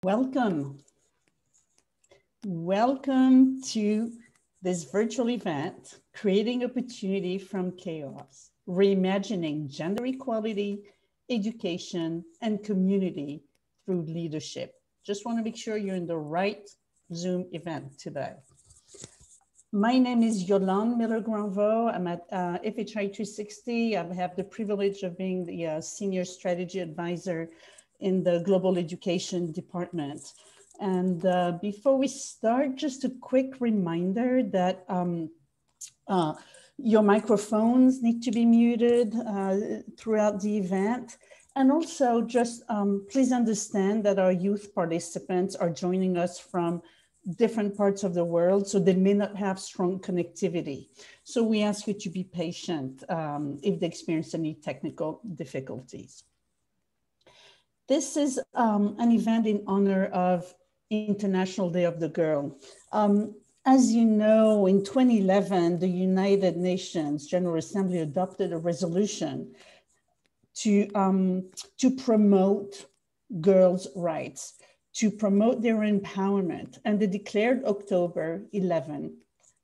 Welcome. Welcome to this virtual event, Creating Opportunity from Chaos, Reimagining Gender Equality, Education, and Community through Leadership. Just want to make sure you're in the right Zoom event today. My name is Yolande Miller-Grandvaux. I'm at FHI 360. I have the privilege of being the Senior Strategy Advisor in the Global Education Department. And before we start, just a quick reminder that your microphones need to be muted throughout the event. And also just please understand that our youth participants are joining us from different parts of the world, so they may not have strong connectivity. So we ask you to be patient if they experience any technical difficulties. This is an event in honor of International Day of the Girl. As you know, in 2011, the United Nations General Assembly adopted a resolution to promote girls' rights, to promote their empowerment, and they declared October 11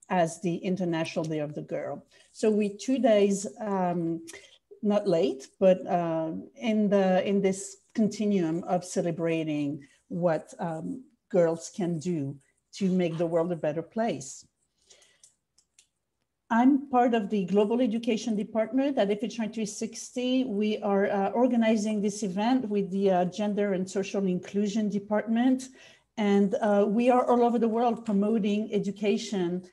as the International Day of the Girl. So we 2 days, not late, but in this continuum of celebrating what girls can do to make the world a better place. I'm part of the Global Education Department at FHI 360. We are organizing this event with the Gender and Social Inclusion Department. And we are all over the world promoting education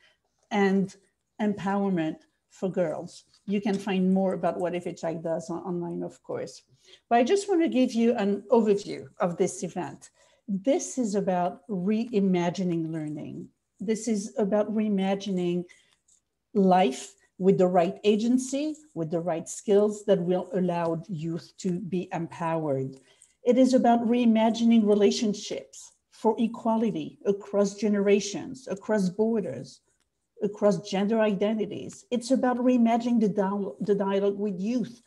and empowerment for girls. You can find more about what FHI does online, of course. But I just want to give you an overview of this event. This is about reimagining learning. This is about reimagining life with the right agency, with the right skills that will allow youth to be empowered. It is about reimagining relationships for equality across generations, across borders, across gender identities. It's about reimagining the dialogue with youth.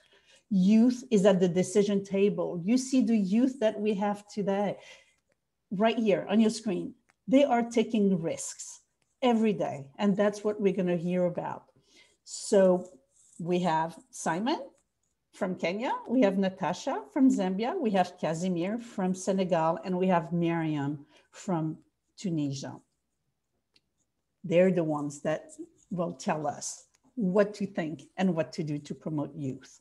Youth is at the decision table. You see the youth that we have today, right here on your screen. They are taking risks every day, and that's what we're gonna hear about. So we have Simon from Kenya, we have Natasha from Zambia, we have Casimir from Senegal, and we have Miriam from Tunisia. They're the ones that will tell us what to think and what to do to promote youth.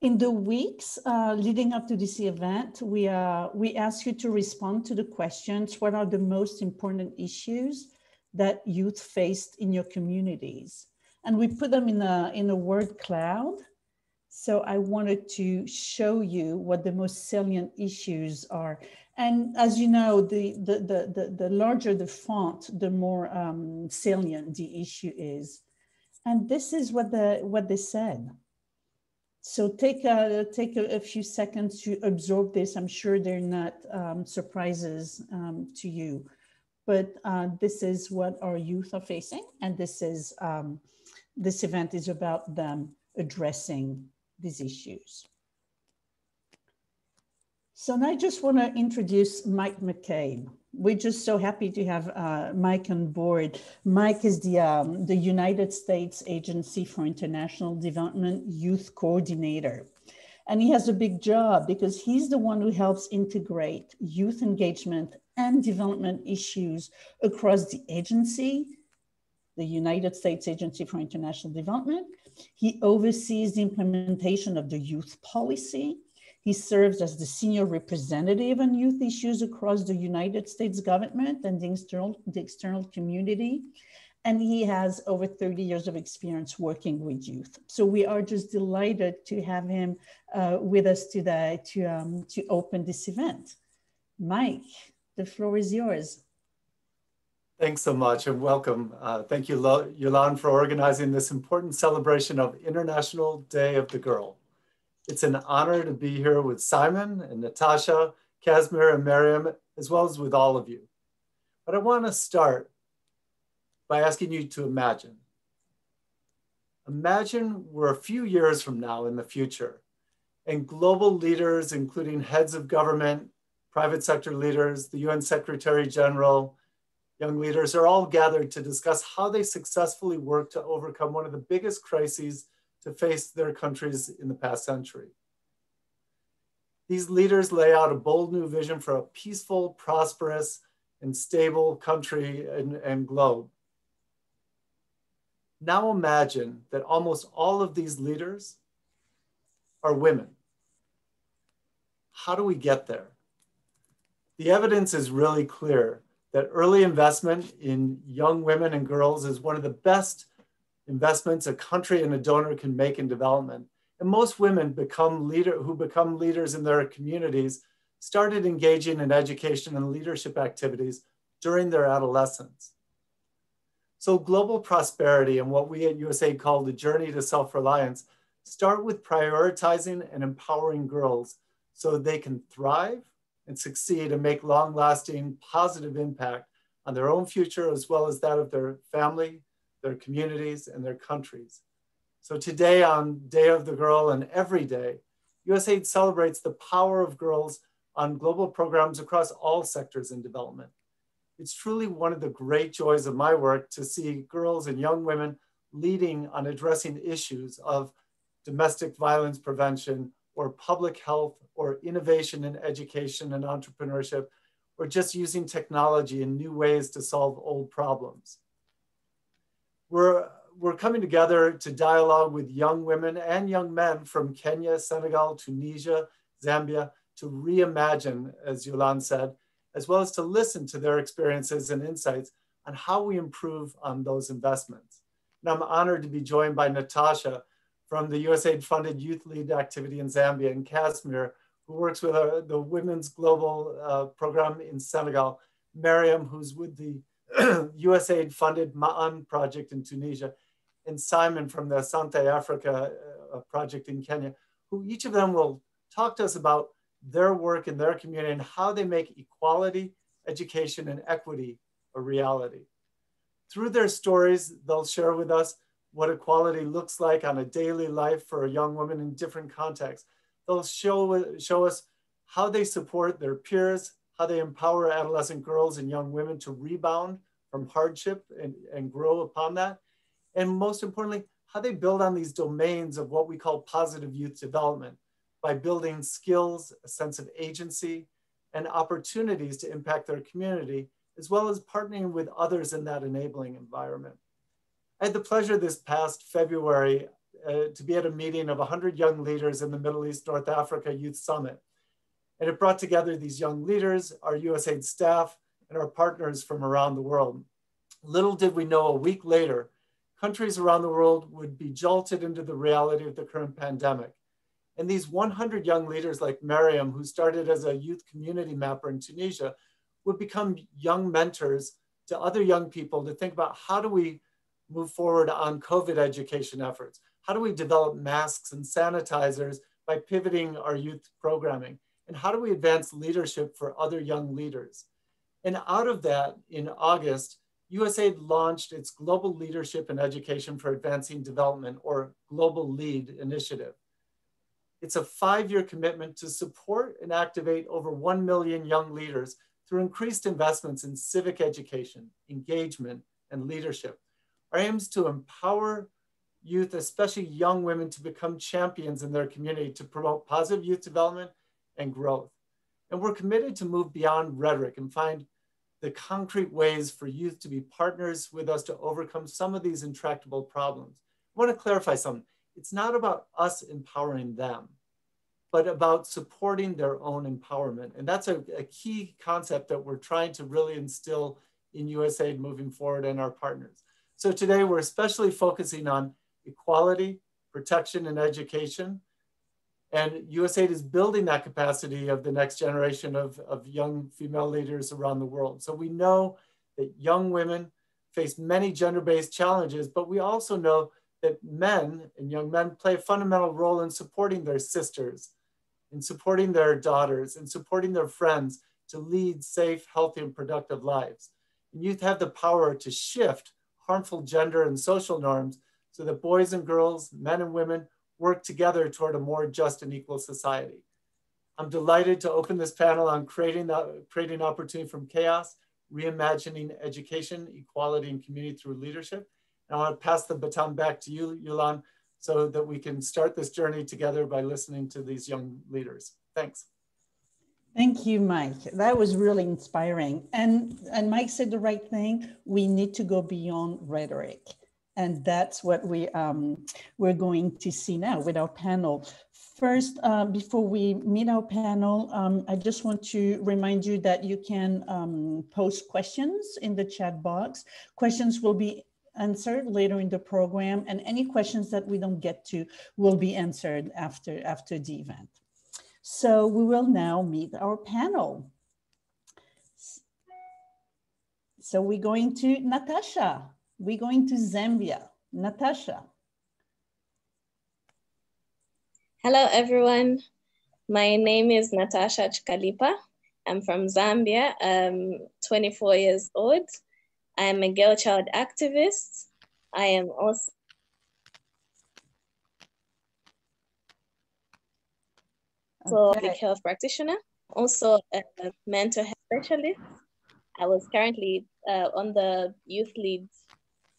In the weeks leading up to this event, we ask you to respond to the questions: what are the most important issues that youth faced in your communities? And we put them in a word cloud. So I wanted to show you what the most salient issues are. And as you know, the larger the font, the more salient the issue is. And this is what they said. So take a few seconds to absorb this. I'm sure they're not surprises to you, but this is what our youth are facing. And this event is about them addressing these issues. So now I just want to introduce Mike McCabe. We're just so happy to have Mike on board. Mike is the United States Agency for International Development Youth Coordinator. And he has a big job because he's the one who helps integrate youth engagement and development issues across the agency, the United States Agency for International Development. He oversees the implementation of the youth policy. He serves as the senior representative on youth issues across the United States government and the external community. And he has over 30 years of experience working with youth. So we are just delighted to have him with us today to open this event. Mike, the floor is yours. Thanks so much and welcome. Thank you, Yolande, for organizing this important celebration of International Day of the Girl. It's an honor to be here with Simon and Natasha, Casimir and Miriam, as well as with all of you. But I want to start by asking you to imagine. Imagine we're a few years from now in the future, and global leaders, including heads of government, private sector leaders, the UN Secretary General, young leaders are all gathered to discuss how they successfully work to overcome one of the biggest crises to face their countries in the past century. These leaders lay out a bold new vision for a peaceful, prosperous, and stable country and globe. Now imagine that almost all of these leaders are women. How do we get there? The evidence is really clear that early investment in young women and girls is one of the best investments a country and a donor can make in development. And most women who become leaders in their communities started engaging in education and leadership activities during their adolescence. So global prosperity and what we at USAID call the journey to self-reliance start with prioritizing and empowering girls so they can thrive and succeed and make long-lasting positive impact on their own future as well as that of their family, their communities, and their countries. So today on Day of the Girl and every day, USAID celebrates the power of girls on global programs across all sectors in development. It's truly one of the great joys of my work to see girls and young women leading on addressing issues of domestic violence prevention or public health or innovation in education and entrepreneurship, or just using technology in new ways to solve old problems. We're coming together to dialogue with young women and young men from Kenya, Senegal, Tunisia, Zambia, to reimagine, as Yolande said, as well as to listen to their experiences and insights on how we improve on those investments. And I'm honored to be joined by Natasha from the USAID-funded Youth Lead activity in Zambia, and Casimir, who works with the Women's Global Program in Senegal, Miriam, who's with the USAID-funded Ma'an project in Tunisia, and Simon from the Asante Africa project in Kenya, who each of them will talk to us about their work in their community and how they make equality, education, and equity a reality. Through their stories, they'll share with us what equality looks like on a daily life for a young woman in different contexts. They'll show us how they support their peers, how they empower adolescent girls and young women to rebound from hardship and grow upon that. And most importantly, how they build on these domains of what we call positive youth development by building skills, a sense of agency, and opportunities to impact their community, as well as partnering with others in that enabling environment. I had the pleasure this past February to be at a meeting of 100 young leaders in the Middle East North Africa Youth Summit. And it brought together these young leaders, our USAID staff, and our partners from around the world. Little did we know a week later, countries around the world would be jolted into the reality of the current pandemic. And these 100 young leaders like Miriam, who started as a youth community mapper in Tunisia, would become young mentors to other young people to think about how do we move forward on COVID education efforts? How do we develop masks and sanitizers by pivoting our youth programming? And how do we advance leadership for other young leaders? And out of that, in August, USAID launched its Global Leadership in Education for Advancing Development, or Global LEAD initiative. It's a 5-year commitment to support and activate over 1 million young leaders through increased investments in civic education, engagement, and leadership. Our aim is to empower youth, especially young women, to become champions in their community to promote positive youth development and growth. And we're committed to move beyond rhetoric and find the concrete ways for youth to be partners with us to overcome some of these intractable problems. I want to clarify something. It's not about us empowering them, but about supporting their own empowerment. And that's a key concept that we're trying to really instill in USAID moving forward and our partners. So today we're especially focusing on equality, protection, and education. And USAID is building that capacity of the next generation of young female leaders around the world. So we know that young women face many gender-based challenges, but we also know that men and young men play a fundamental role in supporting their sisters, in supporting their daughters, and supporting their friends to lead safe, healthy, and productive lives. And youth have the power to shift harmful gender and social norms so that boys and girls, men and women, work together toward a more just and equal society. I'm delighted to open this panel on creating opportunity from chaos, reimagining education, equality, and community through leadership. And I want to pass the baton back to you, Yolande, so that we can start this journey together by listening to these young leaders. Thanks. Thank you, Mike. That was really inspiring. And Mike said the right thing. We need to go beyond rhetoric. And that's what we're going to see now with our panel. First, before we meet our panel, I just want to remind you that you can post questions in the chat box. Questions will be answered later in the program, and any questions that we don't get to will be answered after the event. So we will now meet our panel. So we're going to Natasha. We're going to Zambia. Natasha. Hello, everyone. My name is Natasha Kalipa. I'm from Zambia. I'm 24 years old. I'm a girl child activist. I am also a public health practitioner, also a mental health specialist. I was currently on the Youth Lead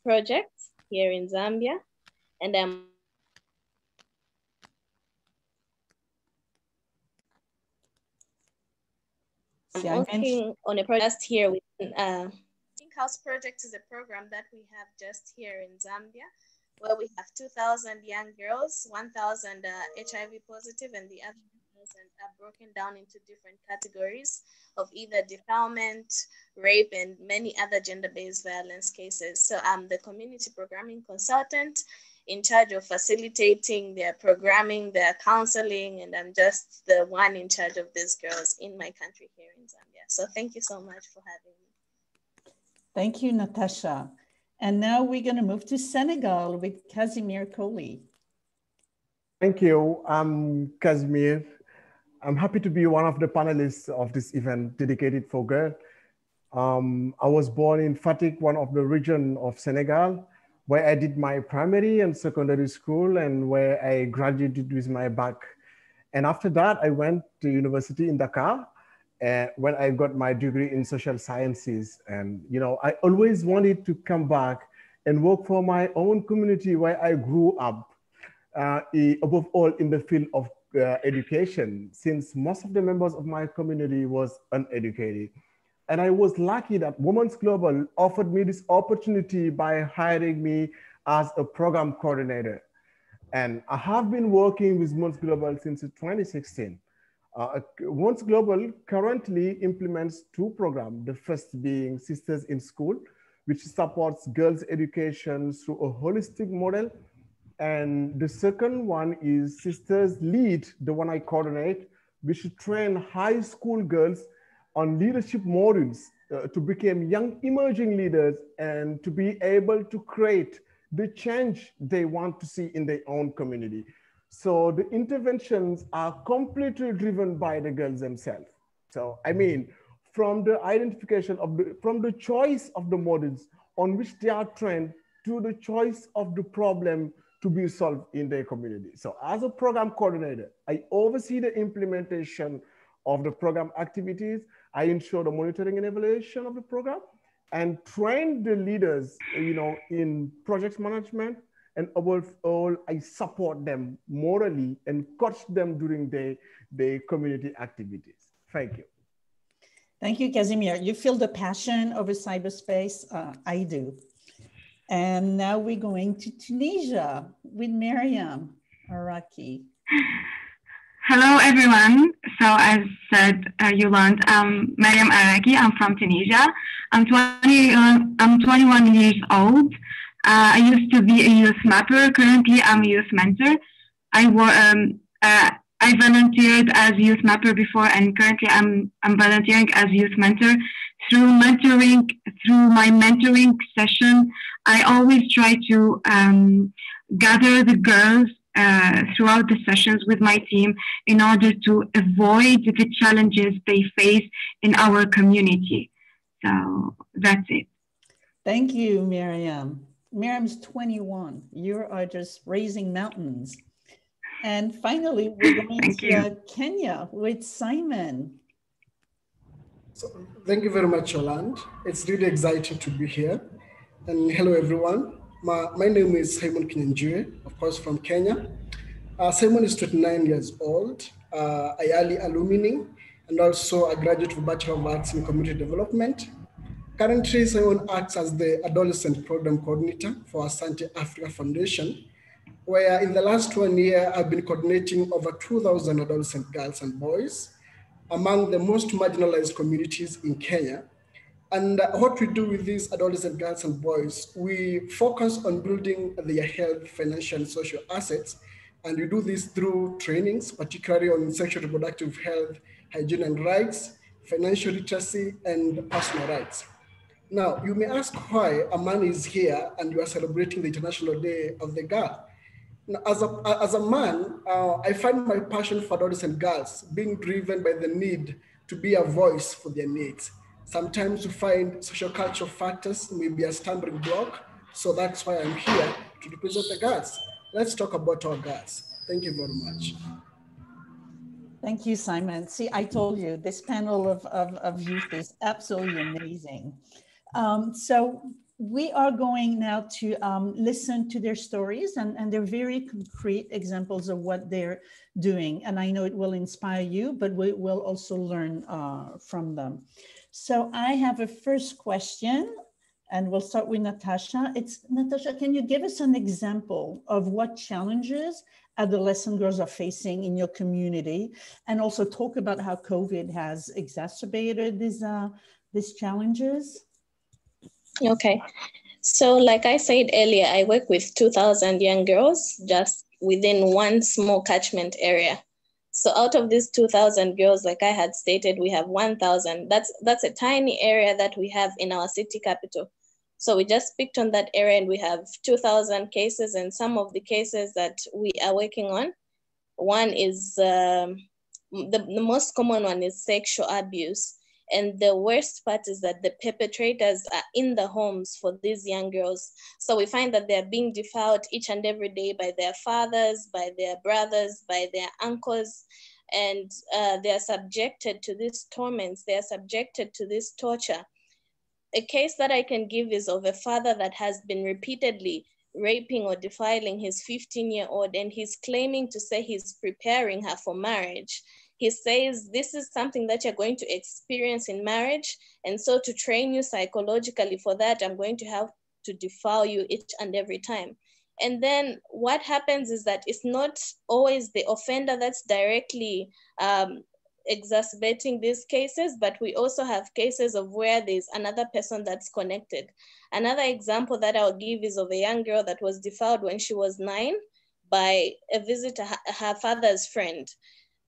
project here in Zambia, and I'm working on a project here with Think House Project is a program that we have just here in Zambia, where we have 2,000 young girls, 1,000 HIV positive, and the other 1,000 are broken down into different categories of either defilement, rape, and many other gender-based violence cases. So I'm the community programming consultant in charge of facilitating their programming, their counseling, and I'm just the one in charge of these girls in my country here in Zambia. So thank you so much for having me. Thank you, Natasha. And now we're going to move to Senegal with Casimir Coly. Thank you. I'm Casimir. I'm happy to be one of the panelists of this event dedicated for girls. I was born in Fatick, one of the regions of Senegal, where I did my primary and secondary school and where I graduated with my bac. And after that, I went to university in Dakar when I got my degree in social sciences. And, you know, I always wanted to come back and work for my own community where I grew up, above all in the field of education, since most of the members of my community was uneducated. And I was lucky that Women's Global offered me this opportunity by hiring me as a program coordinator. And I have been working with Women's Global since 2016. Women's Global currently implements two programs, the first being Sisters in School, which supports girls' education through a holistic model. And the second one is Sisters Lead, the one I coordinate, which train high school girls on leadership modules to become young emerging leaders and to be able to create the change they want to see in their own community. So the interventions are completely driven by the girls themselves. So, I mean, from the identification of from the choice of the models on which they are trained to the choice of the problem to be solved in their community. So as a program coordinator, I oversee the implementation of the program activities. I ensure the monitoring and evaluation of the program and train the leaders, you know, in project management. And above all, I support them morally and coach them during their community activities. Thank you. Thank you, Casimir. You feel the passion over cyberspace? I do. And now we're going to Tunisia with Mariam Araki. Hello, everyone. So as said, Yolande, I'm Mariam Araki. I'm from Tunisia. I'm 21 years old. I used to be a youth mapper. Currently, I'm a youth mentor. I volunteered as youth mapper before, and currently I'm volunteering as youth mentor. Through my mentoring session, I always try to gather the girls throughout the sessions with my team in order to avoid the challenges they face in our community. So that's it. Thank you, Miriam. Miriam's 21. You are just raising mountains. And finally, we're going to Kenya with Simon. So, thank you very much, Yolande. It's really exciting to be here. And hello, everyone. My name is Simon Kinyanjue, of course, from Kenya. Simon is 29 years old, a YALI alumni, and also a graduate of Bachelor of Arts in Community Development. Currently, Simon acts as the Adolescent Program Coordinator for Asante Africa Foundation, where in the last 1 year, I've been coordinating over 2,000 adolescent girls and boys among the most marginalized communities in Kenya. And what we do with these adolescent girls and boys, we focus on building their health, financial, and social assets. And we do this through trainings, particularly on sexual reproductive health, hygiene and rights, financial literacy, and personal rights. Now, you may ask why a man is here and you are celebrating the International Day of the Girl. Now, as a man, I find my passion for adolescent girls being driven by the need to be a voice for their needs. Sometimes we find social cultural factors may be a stumbling block, so that's why I'm here to represent the girls. Let's talk about our girls. Thank you very much. Thank you, Simon. See, I told you, this panel of youth is absolutely amazing. So we are going now to listen to their stories, and they're very concrete examples of what they're doing. And I know it will inspire you, but we will also learn from them. So I have a first question, and we'll start with Natasha. Natasha, can you give us an example of what challenges adolescent girls are facing in your community, and also talk about how COVID has exacerbated these challenges? Okay. So like I said earlier, I work with 2,000 young girls just within one small catchment area. So out of these 2,000 girls, like I had stated, we have 1,000. That's a tiny area that we have in our city capital. So we just picked on that area and we have 2,000 cases, and some of the cases that we are working on, one is, the most common one is sexual abuse. And the worst part is that the perpetrators are in the homes for these young girls. So we find that they're being defiled each and every day by their fathers, by their brothers, by their uncles, and they're subjected to these torments. They're subjected to this torture. A case that I can give is of a father that has been repeatedly raping or defiling his 15-year-old, and he's claiming to say he's preparing her for marriage. He says, this is something that you're going to experience in marriage. And so to train you psychologically for that, I'm going to have to defile you each and every time. And then what happens is that it's not always the offender that's directly exacerbating these cases, but we also have cases of where there's another person that's connected. Another example that I'll give is of a young girl that was defiled when she was 9 by a visitor, her father's friend.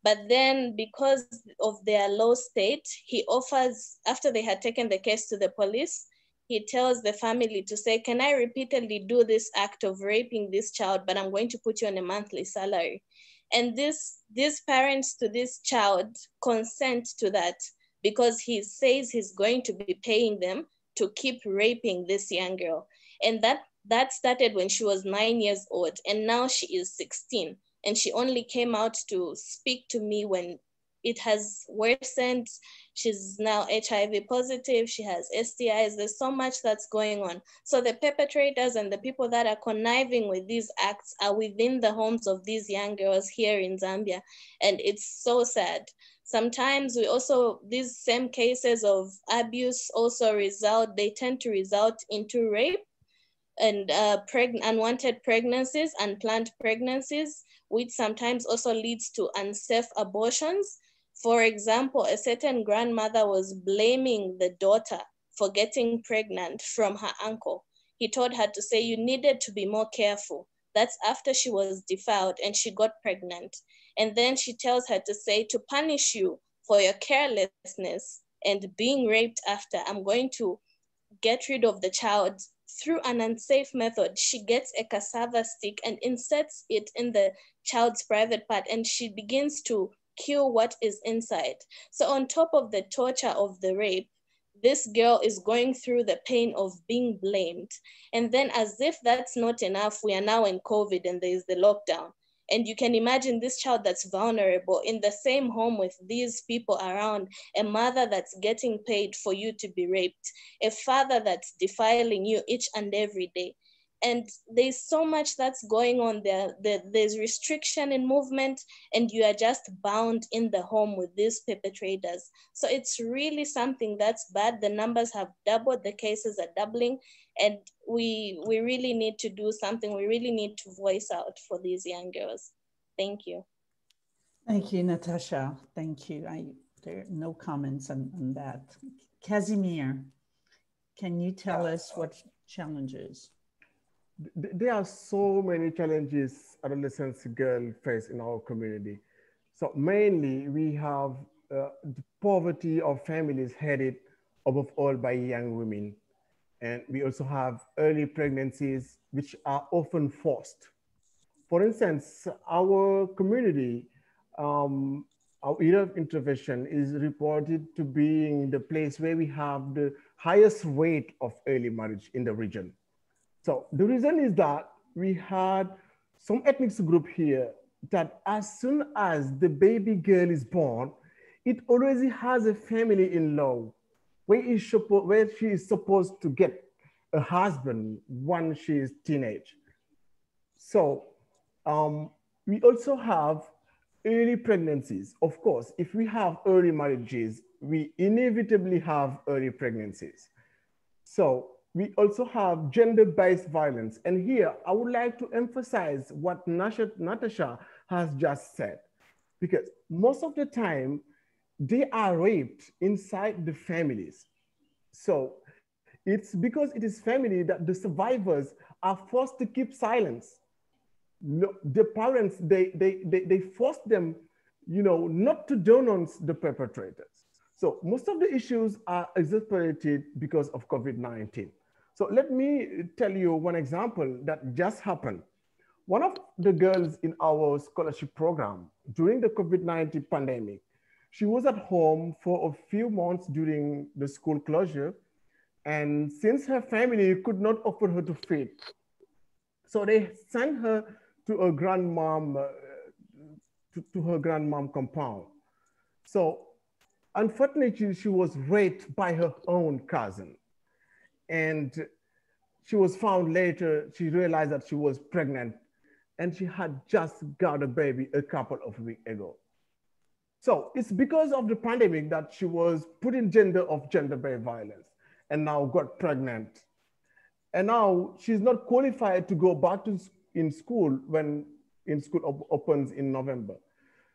But then because of their low state, he offers, after they had taken the case to the police, he tells the family to say, can I repeatedly do this act of raping this child, but I'm going to put you on a monthly salary. And these parents to this child consent to that because he says he's going to be paying them to keep raping this young girl. And that started when she was 9 years old, and now she is 16. And she only came out to speak to me when it has worsened. She's now HIV positive, she has STIs, there's so much that's going on. So the perpetrators and the people that are conniving with these acts are within the homes of these young girls here in Zambia. And it's so sad. Sometimes these same cases of abuse also they tend to result into rape and unwanted pregnancies, unplanned pregnancies, which sometimes also leads to unsafe abortions. For example, a certain grandmother was blaming the daughter for getting pregnant from her uncle. He told her to say, you needed to be more careful. That's after she was defiled and she got pregnant. And then she tells her to say, to punish you for your carelessness and being raped after, I'm going to get rid of the child through an unsafe method. She gets a cassava stick and inserts it in the child's private part, and she begins to kill what is inside. So on top of the torture of the rape, this girl is going through the pain of being blamed. And then as if that's not enough, we are now in COVID and there's the lockdown. And you can imagine this child that's vulnerable in the same home with these people around, a mother that's getting paid for you to be raped, a father that's defiling you each and every day. And there's so much that's going on there. There's restriction in movement, and you are just bound in the home with these perpetrators. So it's really something that's bad. The numbers have doubled, the cases are doubling, and we really need to do something. We really need to voice out for these young girls. Thank you. Thank you, Natasha. Thank you. There are no comments on that. Casimir, can you tell us what challenges? There are so many challenges adolescent girls face in our community. So mainly we have the poverty of families headed above all by young women. And we also have early pregnancies, which are often forced. For instance, our community, our area of intervention is reported to being the place where we have the highest rate of early marriage in the region. So the reason is that we had some ethnic group here that as soon as the baby girl is born, it already has a family-in-law where she is supposed to get a husband when she is teenage. So we also have early pregnancies. Of course, if we have early marriages, we inevitably have early pregnancies. So we also have gender-based violence. And here, I would like to emphasize what Natasha has just said, because most of the time, they are raped inside the families. So it's because it is family that the survivors are forced to keep silence. No, the parents, they force them, not to denounce the perpetrators. So most of the issues are exacerbated because of COVID-19. So let me tell you one example that just happened. One of the girls in our scholarship program during the COVID-19 pandemic, she was at home for a few months during the school closure. And since her family could not offer her to feed, so they sent her to a grandmom, to her grandmom compound. So unfortunately, she was raped by her own cousin. And she was found later, she realized that she was pregnant and she had just got a baby a couple of weeks ago. So it's because of the pandemic that she was put in gender-based violence and now got pregnant. And now she's not qualified to go back in school when school opens in November.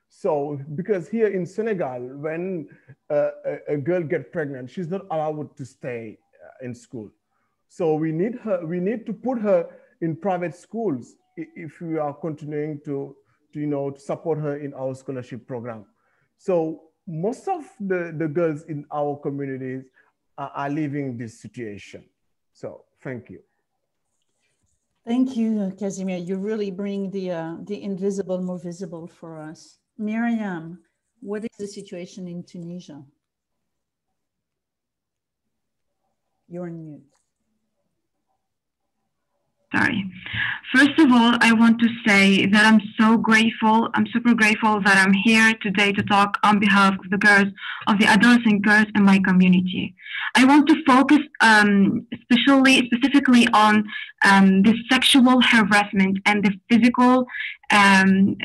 So because here in Senegal, when a girl gets pregnant, she's not allowed to stay in school. So we need to put her in private schools if we are continuing to support her in our scholarship program. So most of the girls in our communities are living this situation. So thank you. Thank you, Casimir. You really bring the invisible more visible for us. Miriam, what is the situation in Tunisia? You're on mute. Sorry. First of all, I want to say that I'm so grateful. I'm super grateful that I'm here today to talk on behalf of the girls, of the adolescent girls in my community. I want to focus specifically on the sexual harassment and the physical and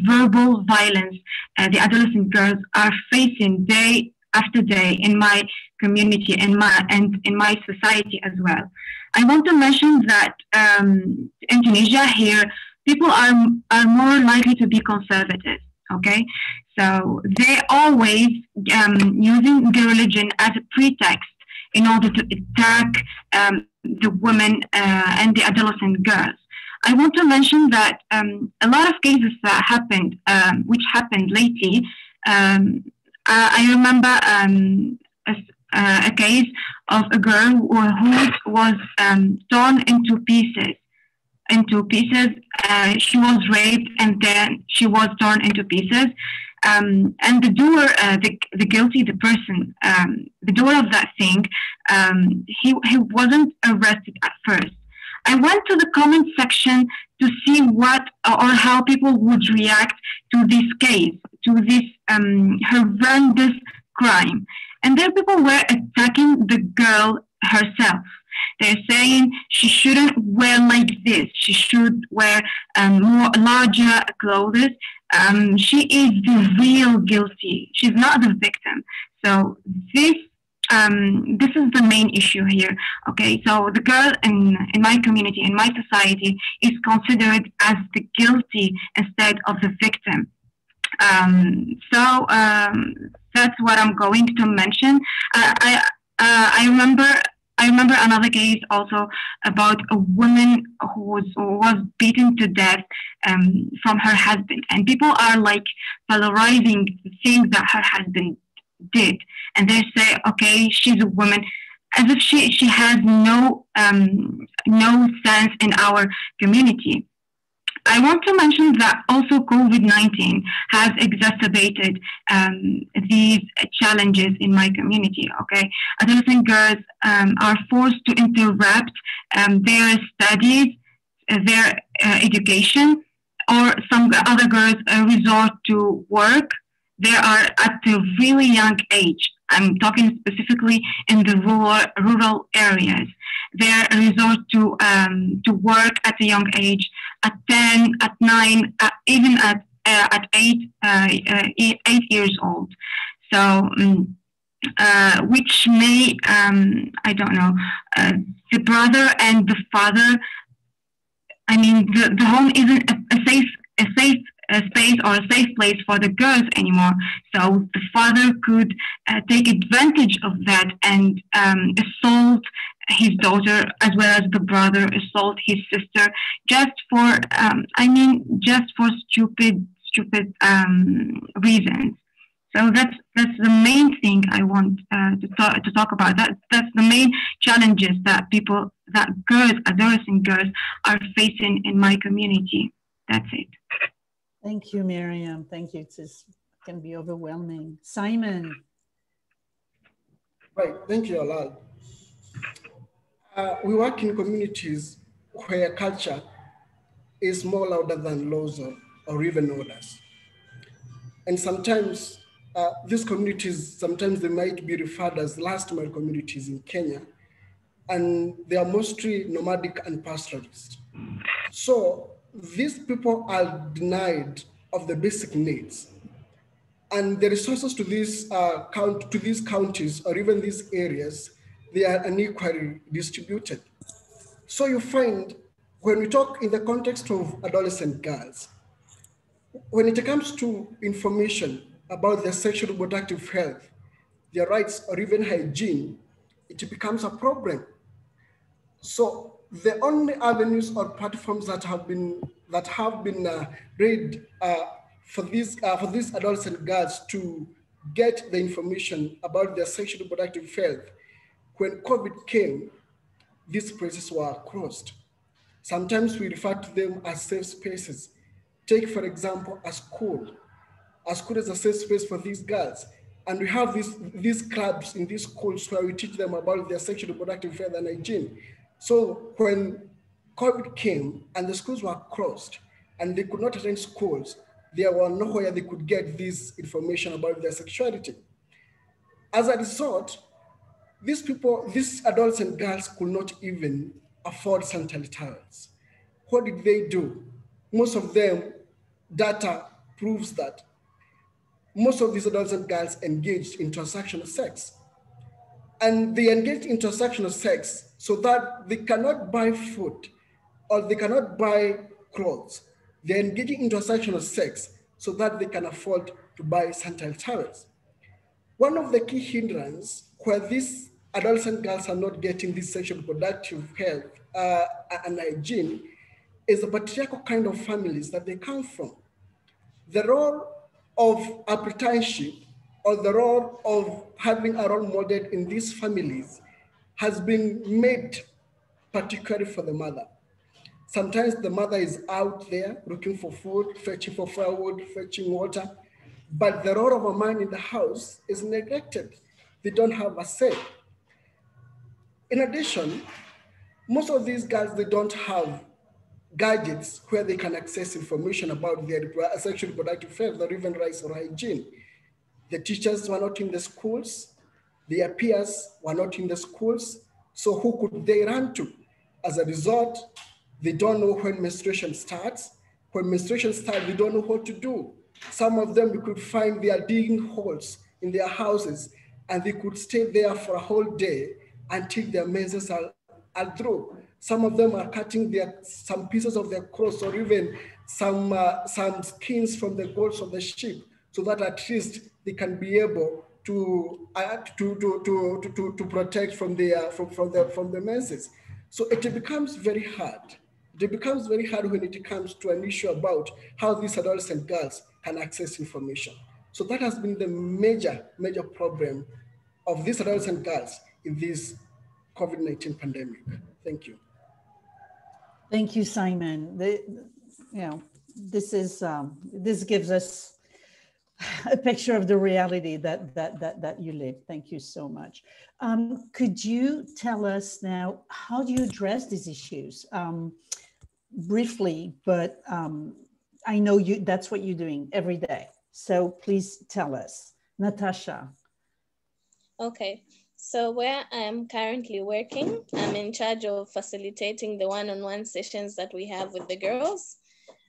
verbal violence the adolescent girls are facing day after day in my community and in my society as well. I want to mention that in Tunisia here, people are more likely to be conservative, okay? So they're always using the religion as a pretext in order to attack the women and the adolescent girls. I want to mention that a lot of cases that happened, which happened lately, I remember a case of a girl who was torn into pieces. She was raped and then she was torn into pieces. And the doer, the guilty, the person, the doer of that thing, he wasn't arrested at first. I went to the comment section to see what or how people would react to this case, to this horrendous crime. And there people were attacking the girl herself. They're saying she shouldn't wear like this. She should wear more larger clothes. She is the real guilty. She's not the victim. So this is the main issue here. Okay, so the girl in my community, in my society, is considered as the guilty instead of the victim. So that's what I'm going to mention. I remember another case also about a woman who was beaten to death from her husband, and people are like valorizing the things that her husband did, and they say, okay, she's a woman, as if she has no sense in our community. I want to mention that also COVID-19 has exacerbated these challenges in my community, okay? Adolescent girls are forced to interrupt their studies, their education, or some other girls resort to work. They are at a really young age. I'm talking specifically in the rural areas. They resort to work at a young age, at 10, at 9, even at 8 years old. So, which may, I don't know, the brother and the father, I mean, the home isn't a safe space or a safe place for the girls anymore. So the father could take advantage of that and assault his daughter, as well as the brother assault his sister, just for stupid reasons. So that's the main thing I want to talk about. That's the main challenges that girls, adolescent girls, are facing in my community. That's it. Thank you, Miriam. Thank you. It can be overwhelming. Simon. Right. Thank you, Yolande. We work in communities where culture is more louder than laws or even orders. And sometimes these communities, sometimes they might be referred as last mile communities in Kenya, and they are mostly nomadic and pastoralist. So these people are denied of the basic needs, and the resources to these counties or even these areas, they are unequally distributed. So you find when we talk in the context of adolescent girls, when it comes to information about their sexual reproductive health, their rights, or even hygiene, it becomes a problem. So the only avenues or platforms that have been read for these adolescent girls to get the information about their sexual reproductive health, when COVID came, these places were closed. Sometimes we refer to them as safe spaces. Take, for example, a school. A school is a safe space for these girls. And we have these clubs in these schools where we teach them about their sexual reproductive health and hygiene. So when COVID came and the schools were closed and they could not attend schools, there were nowhere they could get this information about their sexuality. As a result, these adolescent girls could not even afford sanitary towels. What did they do? Most of them, data proves that most of these adolescent girls engaged in transactional sex. And they engaged in transactional sex so that they cannot buy food or they cannot buy clothes. They're engaging in transactional sex so that they can afford to buy sanitary towels. One of the key hindrances where these adolescent girls are not getting this sexual reproductive health and hygiene is the patriarchal kind of families that they come from. The role of apprenticeship or the role of having a role model in these families has been made particularly for the mother. Sometimes the mother is out there looking for food, fetching for firewood, fetching water, but the role of a man in the house is neglected. They don't have a say. In addition, Most of these girls, they don't have gadgets where they can access information about their sexual reproductive health or even rights or hygiene. The teachers were not in the schools, their peers were not in the schools, so who could they run to? As a result, they don't know when menstruation starts. When menstruation starts, they don't know what to do. Some of them, you could find they are digging holes in their houses and they could stay there for a whole day until their menses are through. Some of them are cutting some pieces of their clothes or even some skins from the goats of the sheep, so that at least they can be able to protect from the menses. So it becomes very hard. It becomes very hard when it comes to an issue about how these adolescent girls can access information. So that has been the major problem of these adolescent girls in this COVID-19 pandemic. Thank you. Thank you, Simon. This gives us a picture of the reality that you live. Thank you so much. Could you tell us now, how do you address these issues? Briefly, but I know that's what you're doing every day. So please tell us. Natasha. Okay. So where I'm currently working, I'm in charge of facilitating the one-on-one sessions that we have with the girls.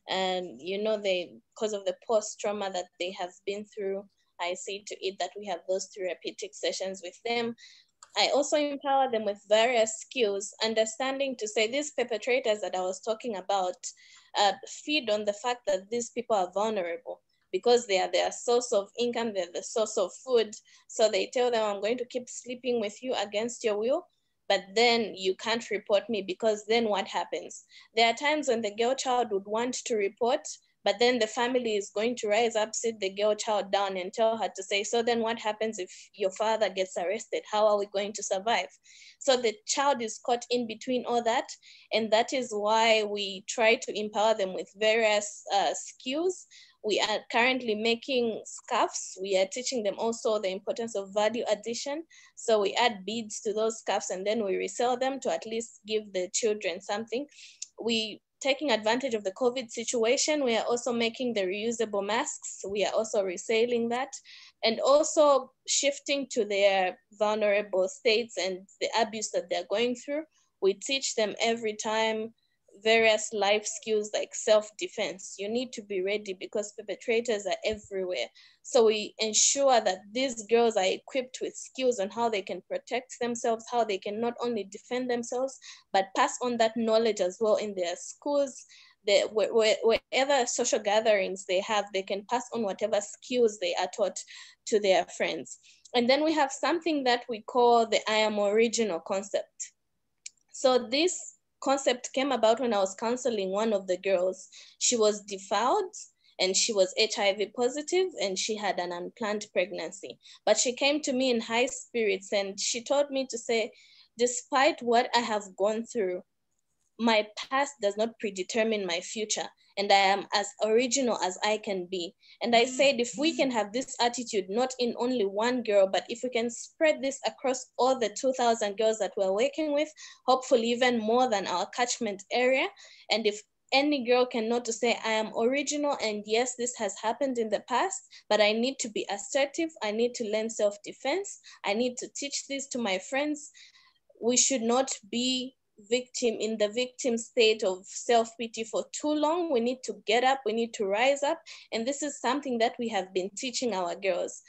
And because of the post-trauma that they have been through, I see to it that we have those therapeutic sessions with them. I also empower them with various skills, understanding to say these perpetrators that I was talking about feed on the fact that these people are vulnerable, because they are their source of income, they're the source of food. So they tell them, I'm going to keep sleeping with you against your will, but then you can't report me, because then what happens? There are times when the girl child would want to report, but then the family is going to rise up, sit the girl child down and tell her to say, so then what happens if your father gets arrested? How are we going to survive? So the child is caught in between all that. And that is why we try to empower them with various skills. We are currently making scarves. We are teaching them also the importance of value addition. So we add beads to those scarves and then we resell them to at least give the children something. Taking advantage of the COVID situation, we are also making the reusable masks. We are also reselling that, and also shifting to their vulnerable states and the abuse that they're going through. We teach them every time various life skills like self-defense. You need to be ready because perpetrators are everywhere. So we ensure that these girls are equipped with skills on how they can protect themselves, how they can not only defend themselves, but pass on that knowledge as well in their schools. Wherever social gatherings they have, they can pass on whatever skills they are taught to their friends. And then we have something that we call the I am original concept. So this concept came about when I was counseling one of the girls. She was defiled and she was HIV positive and she had an unplanned pregnancy. But she came to me in high spirits and she told me to say, despite what I have gone through, my past does not predetermine my future, and I am as original as I can be. And I said, if we can have this attitude, not in only one girl, but if we can spread this across all the 2,000 girls that we're working with, hopefully even more than our catchment area. And if any girl can know to say, I am original, and yes, this has happened in the past, but I need to be assertive. I need to learn self-defense. I need to teach this to my friends. We should not be in the victim state of self-pity for too long. We need to get up, we need to rise up. And this is something that we have been teaching our girls.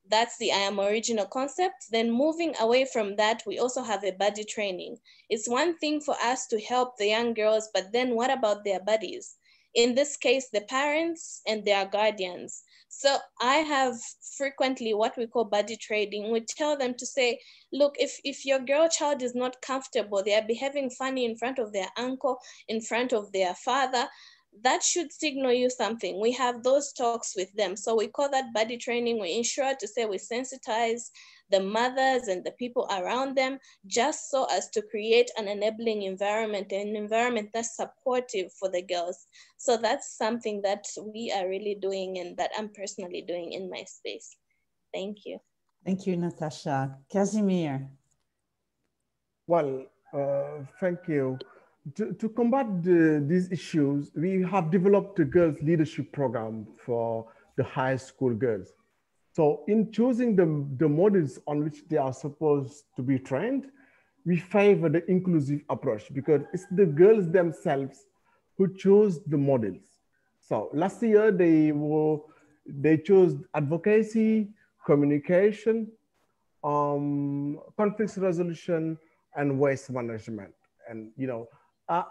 That's the I am original concept. Then moving away from that, we also have a buddy training. It's one thing for us to help the young girls, but then what about their buddies? In this case, the parents and their guardians. So I have frequently what we call buddy trading. We tell them to say, look, if your girl child is not comfortable, they are behaving funny in front of their uncle, in front of their father, that should signal you something. We have those talks with them. So we call that buddy training. We ensure to say we sensitize the mothers and the people around them, just so as to create an enabling environment, an environment that's supportive for the girls. So that's something that we are really doing and that I'm personally doing in my space. Thank you. Thank you, Natasha. Casimir. Well, Thank you. To combat these issues, we have developed a girls leadership program for the high school girls. So in choosing the models on which they are supposed to be trained, we favor the inclusive approach because it's the girls themselves who chose the models. So last year they chose advocacy, communication, conflict resolution, and waste management. And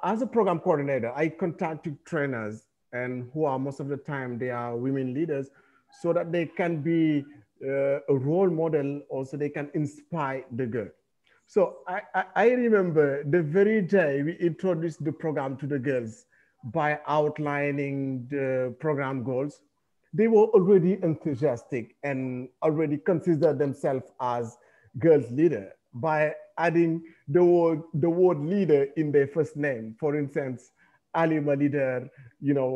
as a program coordinator, I contacted trainers, and who are most of the time they are women leaders, so that they can be a role model, also they can inspire the girl. So I remember the very day we introduced the program to the girls by outlining the program goals, they were already enthusiastic and already considered themselves as girls leader by adding the word leader in their first name. For instance, Alima leader,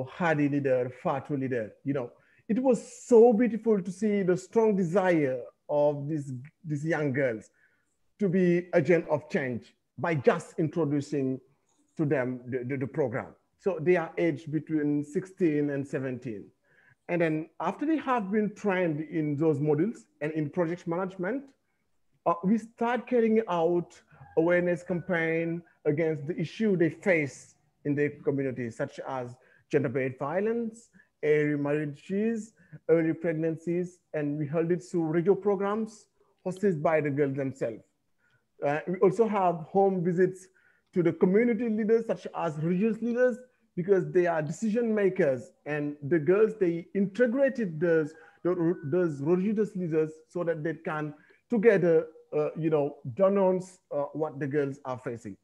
Hadi leader, Fatu leader, It was so beautiful to see the strong desire of these young girls to be agent of change by just introducing to them the program. So they are aged between 16 and 17. And then after they have been trained in those modules and in project management, we start carrying out awareness campaign against the issue they face in their community, such as gender-based violence, early marriages, early pregnancies, and we held it through radio programs hosted by the girls themselves. We also have home visits to the community leaders, such as religious leaders, because they are decision makers, and the girls, they integrated those religious leaders so that they can together, denounce what the girls are facing.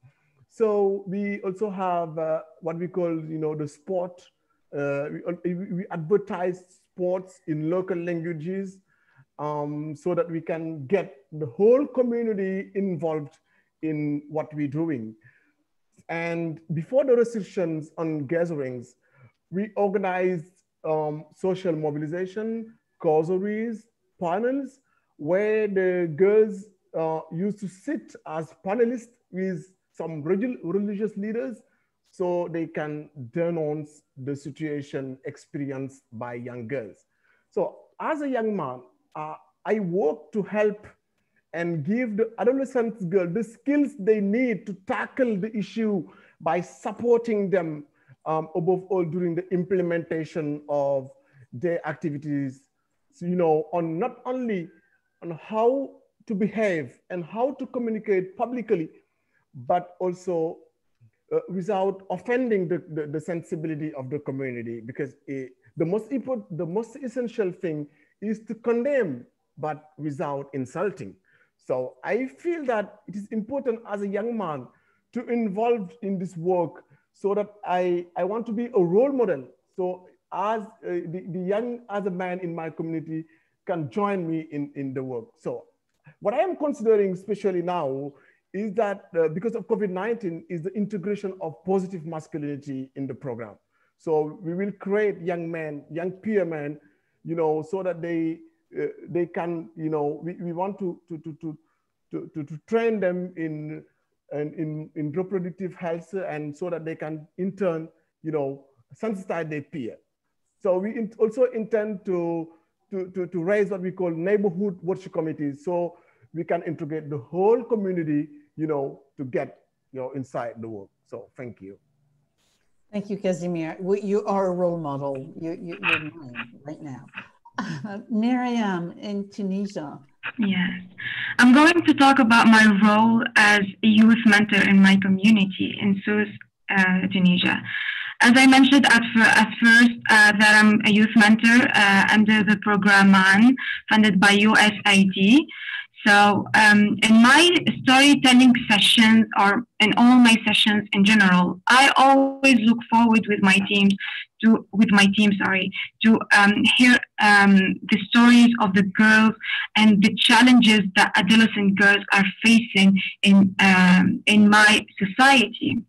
So we also have what we call, the sport. We advertise sports in local languages so that we can get the whole community involved in what we're doing. And before the restrictions on gatherings, we organized social mobilization, causeries, panels, where the girls used to sit as panelists with some religious leaders so they can denounce the situation experienced by young girls. So as a young man, I work to help and give the adolescent girls the skills they need to tackle the issue by supporting them above all during the implementation of their activities. So, on not only on how to behave and how to communicate publicly, but also without offending the sensibility of the community, because the most essential thing is to condemn, but without insulting. So I feel that it is important as a young man to involve in this work so that I want to be a role model. So as the young as a man in my community can join me in the work. So what I am considering especially now is that because of COVID-19 is the integration of positive masculinity in the program. So we will create young men, young peer men, so that they can, we want to train them in reproductive health, and so that they can in turn, sensitize their peer. So we also intend to raise what we call neighborhood worship committees, so we can integrate the whole community, to get, inside the work. So thank you. Thank you, Casimir. You are a role model. You're mine right now. Miriam in Tunisia. Yes, I'm going to talk about my role as a youth mentor in my community in South Tunisia. As I mentioned at first, that I'm a youth mentor under the program MAN, funded by Usaid. So in my storytelling sessions, or in all my sessions in general, I always look forward with my team to hear the stories of the girls and the challenges that adolescent girls are facing in my society.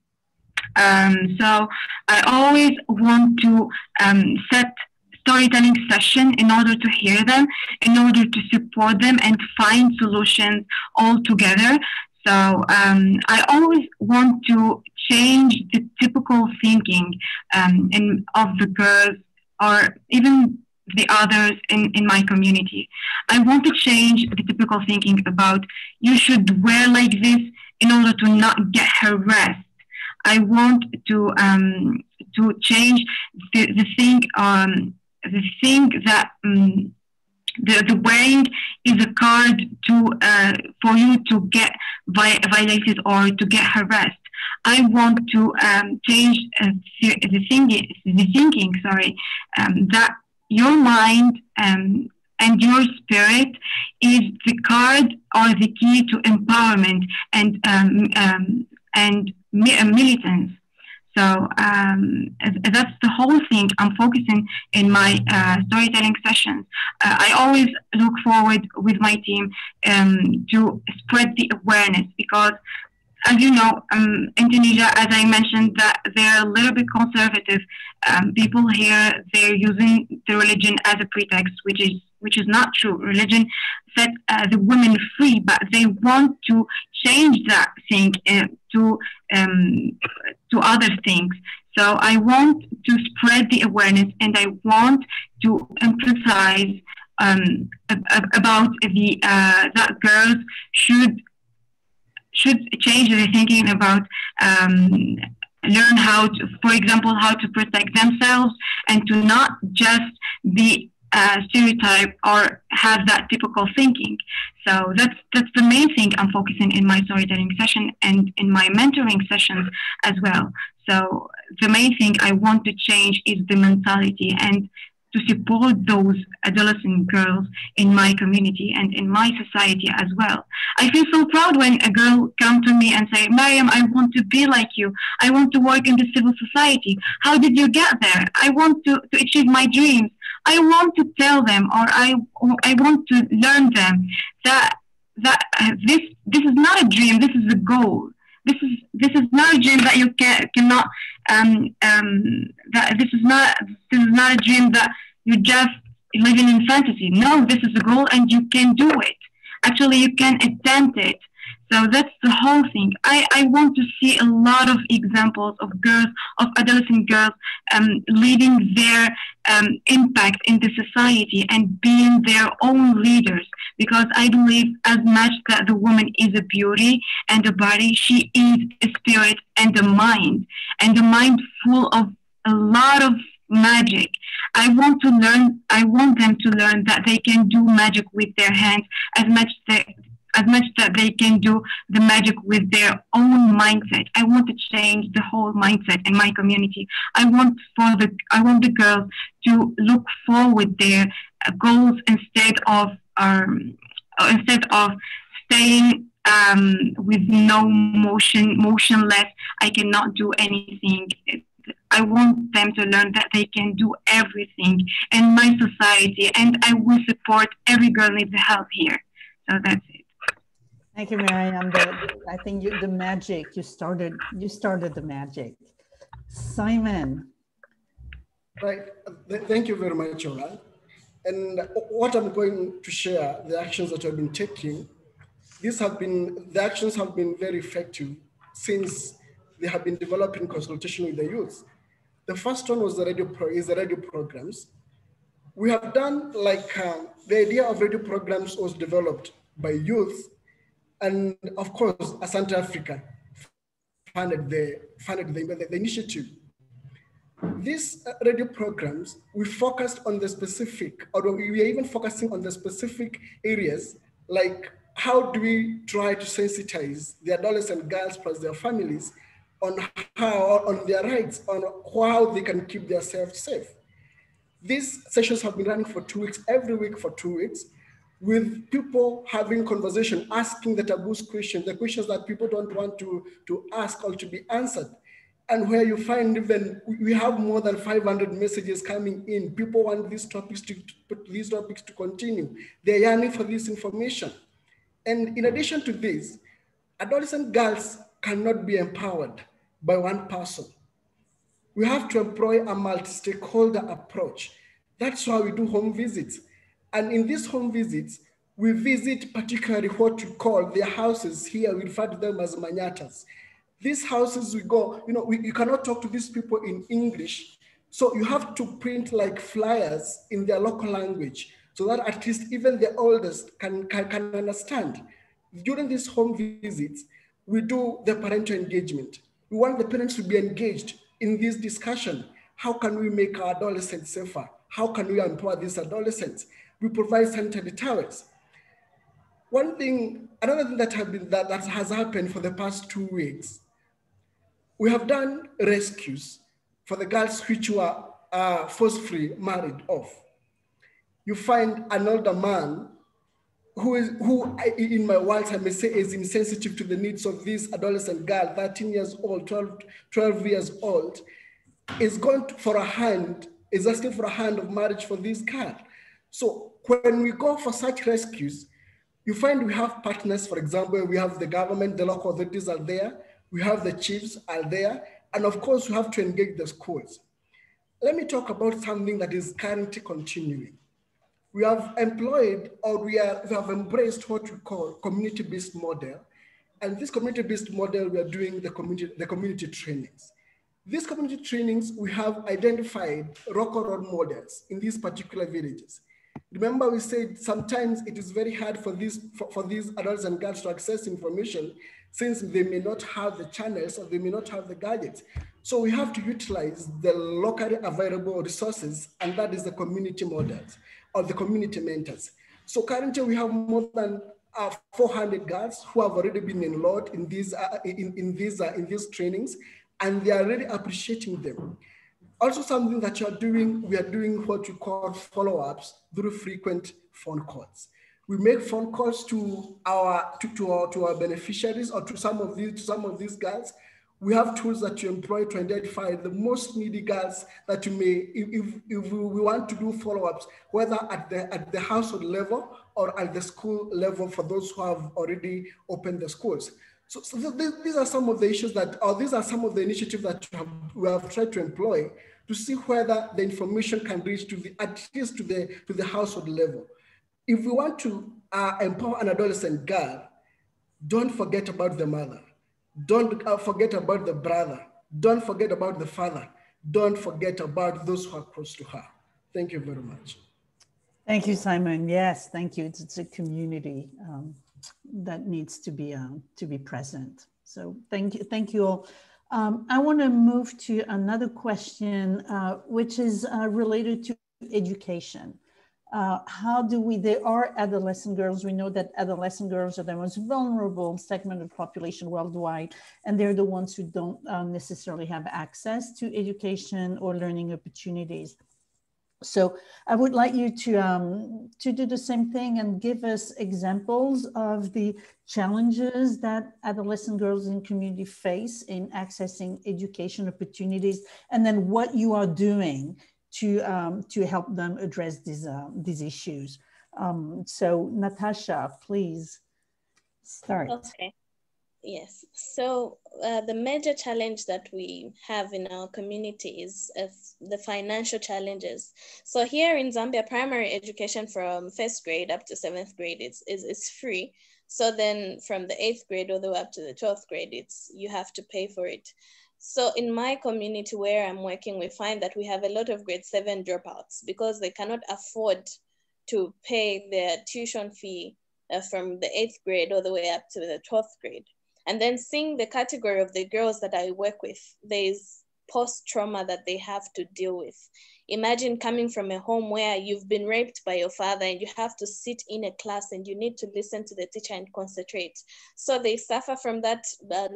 So I always want to set storytelling session in order to hear them, in order to support them and find solutions all together. So I always want to change the typical thinking of the girls or even the others in my community. I want to change the typical thinking about you should wear like this in order to not get harassed. I want to change the thing that the wearing is a card to for you to get violated or to get harassed. I want to change the thinking. That your mind and your spirit is the card or the key to empowerment and militance. So that's the whole thing I'm focusing in my storytelling sessions. I always look forward with my team to spread the awareness because, as you know, in Tunisia, as I mentioned, that they're a little bit conservative. People here, they're using the religion as a pretext, which is not true. Religion set the women free, but they want to change that thing to other things. So I want to spread the awareness, and I want to emphasize about the that girls should change their thinking about learn how to, for example, how to protect themselves and to not just be stereotype or have that typical thinking. So that's the main thing I'm focusing in my storytelling session and in my mentoring sessions as well. So the main thing I want to change is the mentality and to support those adolescent girls in my community and in my society as well. I feel so proud when a girl comes to me and say, Mariam, I want to be like you. I want to work in the civil society. How did you get there? I want to achieve my dreams. I want to tell them, or I want to learn them that this is not a dream. This is a goal. This is not a dream that you cannot. That this is not a dream that you just living in fantasy. No, this is a goal, and you can do it. Actually, you can attempt it. So that's the whole thing. I want to see a lot of examples of girls, of adolescent girls, leading their impact in the society and being their own leaders. Because I believe as much that the woman is a beauty and a body, she is a spirit and a mind full of a lot of magic. I want them to learn that they can do magic with their hands as much that they can do the magic with their own mindset. I want to change the whole mindset in my community. I want the girls to look forward their goals instead of staying with no motionless. I cannot do anything. I want them to learn that they can do everything in my society, and I will support every girl needs help here. So that's it. Thank you, Mariam. I think the magic, you started the magic. Simon. Right. Thank you very much, Yolande. And what I'm going to share, the actions that I've been taking, the actions have been very effective since they have been developed in consultation with the youth. The first one was the radio programs. We have done the idea of radio programs was developed by youth, and of course, Asante Africa funded the initiative. These radio programs, we focused on the specific, or we are even focusing on the specific areas, like how do we try to sensitize the adolescent girls plus their families on their rights, on how they can keep themselves safe. These sessions have been running for 2 weeks, every week for 2 weeks, with people having conversation, asking the taboo questions, the questions that people don't want to ask or to be answered. And where you find even, we have more than 500 messages coming in. People want these topics to continue. They're yearning for this information. And in addition to this, adolescent girls cannot be empowered by one person. We have to employ a multi-stakeholder approach. That's why we do home visits. And in these home visits, We visit particularly what we call their houses here. We refer to them as manyatas. These houses we go, you cannot talk to these people in English. So you have to print like flyers in their local language so that at least even the oldest can understand. During these home visits, we do the parental engagement. We want the parents to be engaged in this discussion. How can we make our adolescents safer? How can we empower these adolescents? We provide sanitary towels. Another thing that has happened for the past 2 weeks, we have done rescues for the girls which were forcefully married off. You find an older man who in my words, I may say, is insensitive to the needs of this adolescent girl, 13 years old, 12 years old, is going for a hand, is asking for a hand of marriage for this girl. So when we go for such rescues, you find we have partners. For example, we have the government, the local authorities are there, we have the chiefs are there, and of course we have to engage the schools. Let me talk about something that is currently continuing. We have employed, or we have embraced what we call community-based model. And this community-based model, we are doing the community trainings. These community trainings, we have identified local role models in these particular villages. Remember, we said sometimes it is very hard for these adults and girls to access information since they may not have the channels or they may not have the gadgets. So we have to utilize the locally available resources, and that is the community models or the community mentors. So currently we have more than 400 girls who have already been enrolled in these trainings, and they are really appreciating them. Also, something that we are doing what we call follow-ups through frequent phone calls. We make phone calls to our beneficiaries or to some of these girls. We have tools that you employ to identify the most needy girls that you may, if we want to do follow-ups, whether at the household level or at the school level for those who have already opened the schools. So these are some of the issues these are some of the initiatives that we have tried to employ to see whether the information can reach at least to the household level. If we want to empower an adolescent girl, don't forget about the mother. Don't forget about the brother. Don't forget about the father. Don't forget about those who are close to her. Thank you very much. Thank you, Simon. Yes, thank you. It's a community that needs to be present. So thank you all. I want to move to another question, which is related to education. How do there are adolescent girls. We know that adolescent girls are the most vulnerable segment of population worldwide, and they're the ones who don't necessarily have access to education or learning opportunities. So I would like you to do the same thing and give us examples of the challenges that adolescent girls in community face in accessing education opportunities, and then what you are doing to help them address these issues. So Natasha, please start. Okay. Yes. So the major challenge that we have in our community is the financial challenges. So here in Zambia, primary education from 1st grade up to 7th grade is free. So then from the 8th grade all the way up to the 12th grade, you have to pay for it. So in my community where I'm working, we find that we have a lot of grade 7 dropouts because they cannot afford to pay their tuition fee from the 8th grade all the way up to the 12th grade. And then seeing the category of the girls that I work with, there's post-trauma that they have to deal with. Imagine coming from a home where you've been raped by your father and you have to sit in a class and you need to listen to the teacher and concentrate. So they suffer from that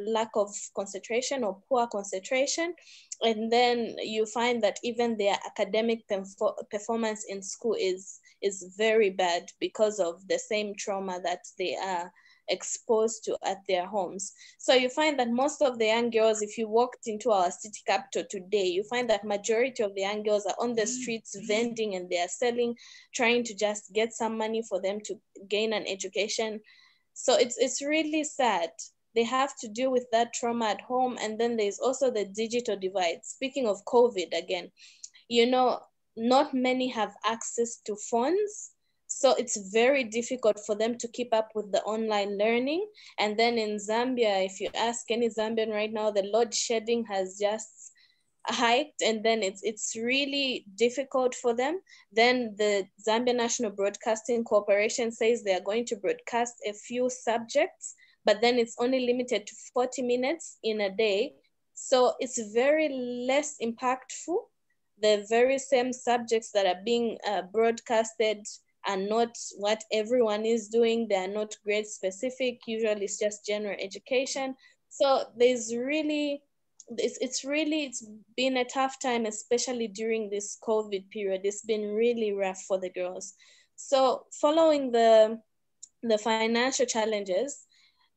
lack of concentration or poor concentration. And then you find that even their academic performance in school is very bad because of the same trauma that they are exposed to at their homes. So you find that most of the young girls, if you walked into our city capital today, you find that majority of the young girls are on the streets vending and they are selling, trying to just get some money for them to gain an education. So it's really sad. They have to deal with that trauma at home. And then there's also the digital divide. Speaking of COVID again, not many have access to phones. So it's very difficult for them to keep up with the online learning. And then in Zambia, if you ask any Zambian right now, the load shedding has just hiked, and then it's really difficult for them. Then the Zambia National Broadcasting Corporation says they are going to broadcast a few subjects, but then it's only limited to 40 minutes in a day. So it's very less impactful. The very same subjects that are being broadcasted are not what everyone is doing. They are not grade specific. Usually it's just general education. So there's really, it's been a tough time, especially during this COVID period. It's been really rough for the girls. So following the financial challenges,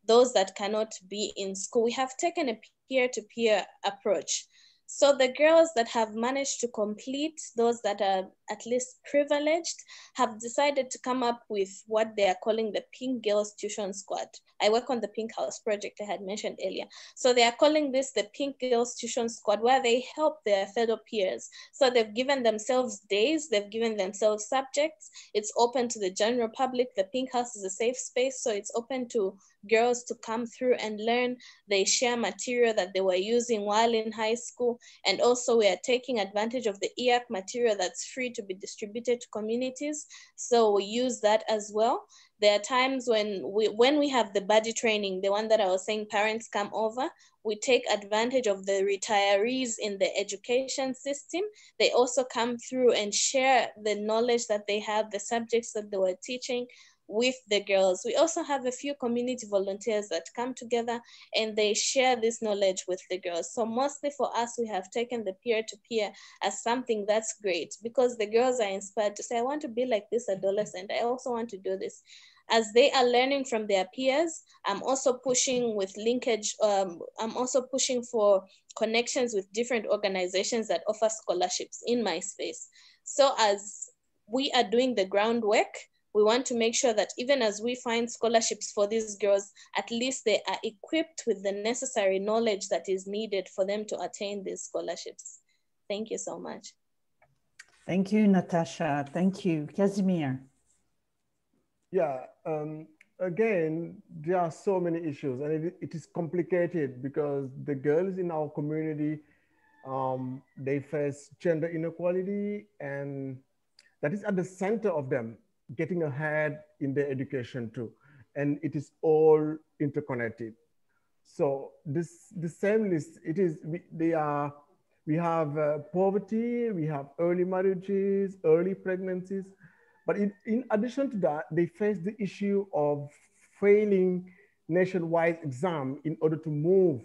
those that cannot be in school, we have taken a peer-to-peer approach. So the girls that have managed to complete, those that are at least privileged, have decided to come up with what they are calling the Pink Girls Tuition Squad. I work on the Pink House project I had mentioned earlier. So they are calling this the Pink Girls Tuition Squad, where they help their fellow peers. So they've given themselves days, they've given themselves subjects. It's open to the general public. The Pink House is a safe space, so it's open to girls to come through and learn. They share material that they were using while in high school. And also we are taking advantage of the EAC material that's free to be distributed to communities. So we use that as well. There are times when we have the buddy training, the one that I was saying parents come over, we take advantage of the retirees in the education system. They also come through and share the knowledge that they have, the subjects that they were teaching with the girls. We also have a few community volunteers that come together and they share this knowledge with the girls. So mostly for us, we have taken the peer-to-peer as something that's great, because the girls are inspired to say, I want to be like this adolescent. I also want to do this. As they are learning from their peers, I'm also pushing with linkage. I'm also pushing for connections with different organizations that offer scholarships in my space. So as we are doing the groundwork, we want to make sure that even as we find scholarships for these girls, at least they are equipped with the necessary knowledge that is needed for them to attain these scholarships. Thank you so much. Thank you, Natasha. Thank you. Casimir. Yeah, again, there are so many issues, and it is complicated because the girls in our community, they face gender inequality, and that is at the center of them getting ahead in their education too. And it is all interconnected. So the same list, it is, we have poverty, we have early marriages, early pregnancies, but in addition to that, they face the issue of failing nationwide exam in order to move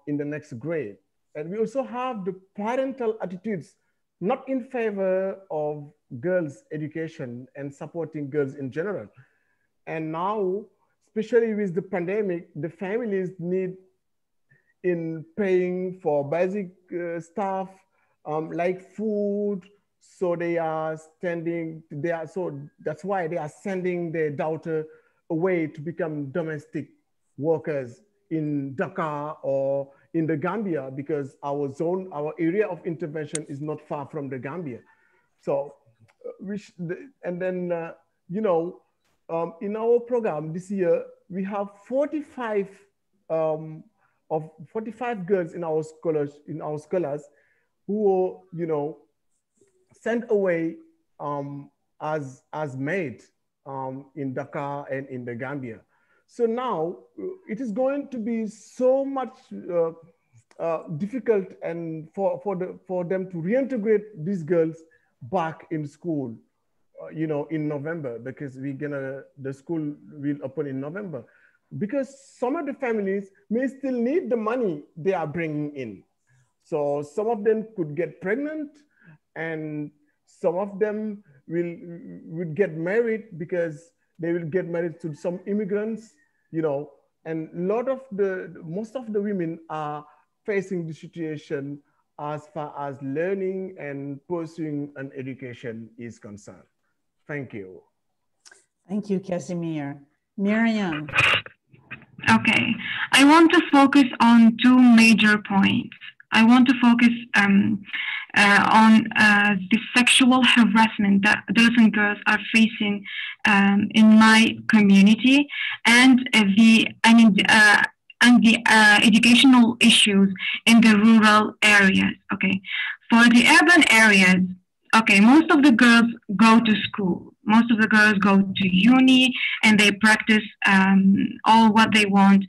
in the next grade. And we also have the parental attitudes not in favor of girls' education and supporting girls in general. And now, especially with the pandemic, the families need in paying for basic stuff like food. So they are so that's why they are sending their daughter away to become domestic workers in Dakar or in the Gambia, because our area of intervention is not far from the Gambia. So, in our program this year, we have 45 girls in our scholars who are, sent away as maid in Dakar and in the Gambia. So now it is going to be so much difficult and for them to reintegrate these girls back in school, in November, because the school will open in November, because some of the families may still need the money they are bringing in. So some of them could get pregnant, and some of them will get married because they will get married to some immigrants, and most of the women are facing the situation as far as learning and pursuing an education is concerned. Thank you. Thank you, Casimir. Miriam. Okay, I want to focus on two major points. I want to focus on the sexual harassment that adolescent girls are facing in my community, and the educational issues in the rural areas. Okay, for the urban areas, okay, most of the girls go to school. Most of the girls go to uni, and they practice all what they want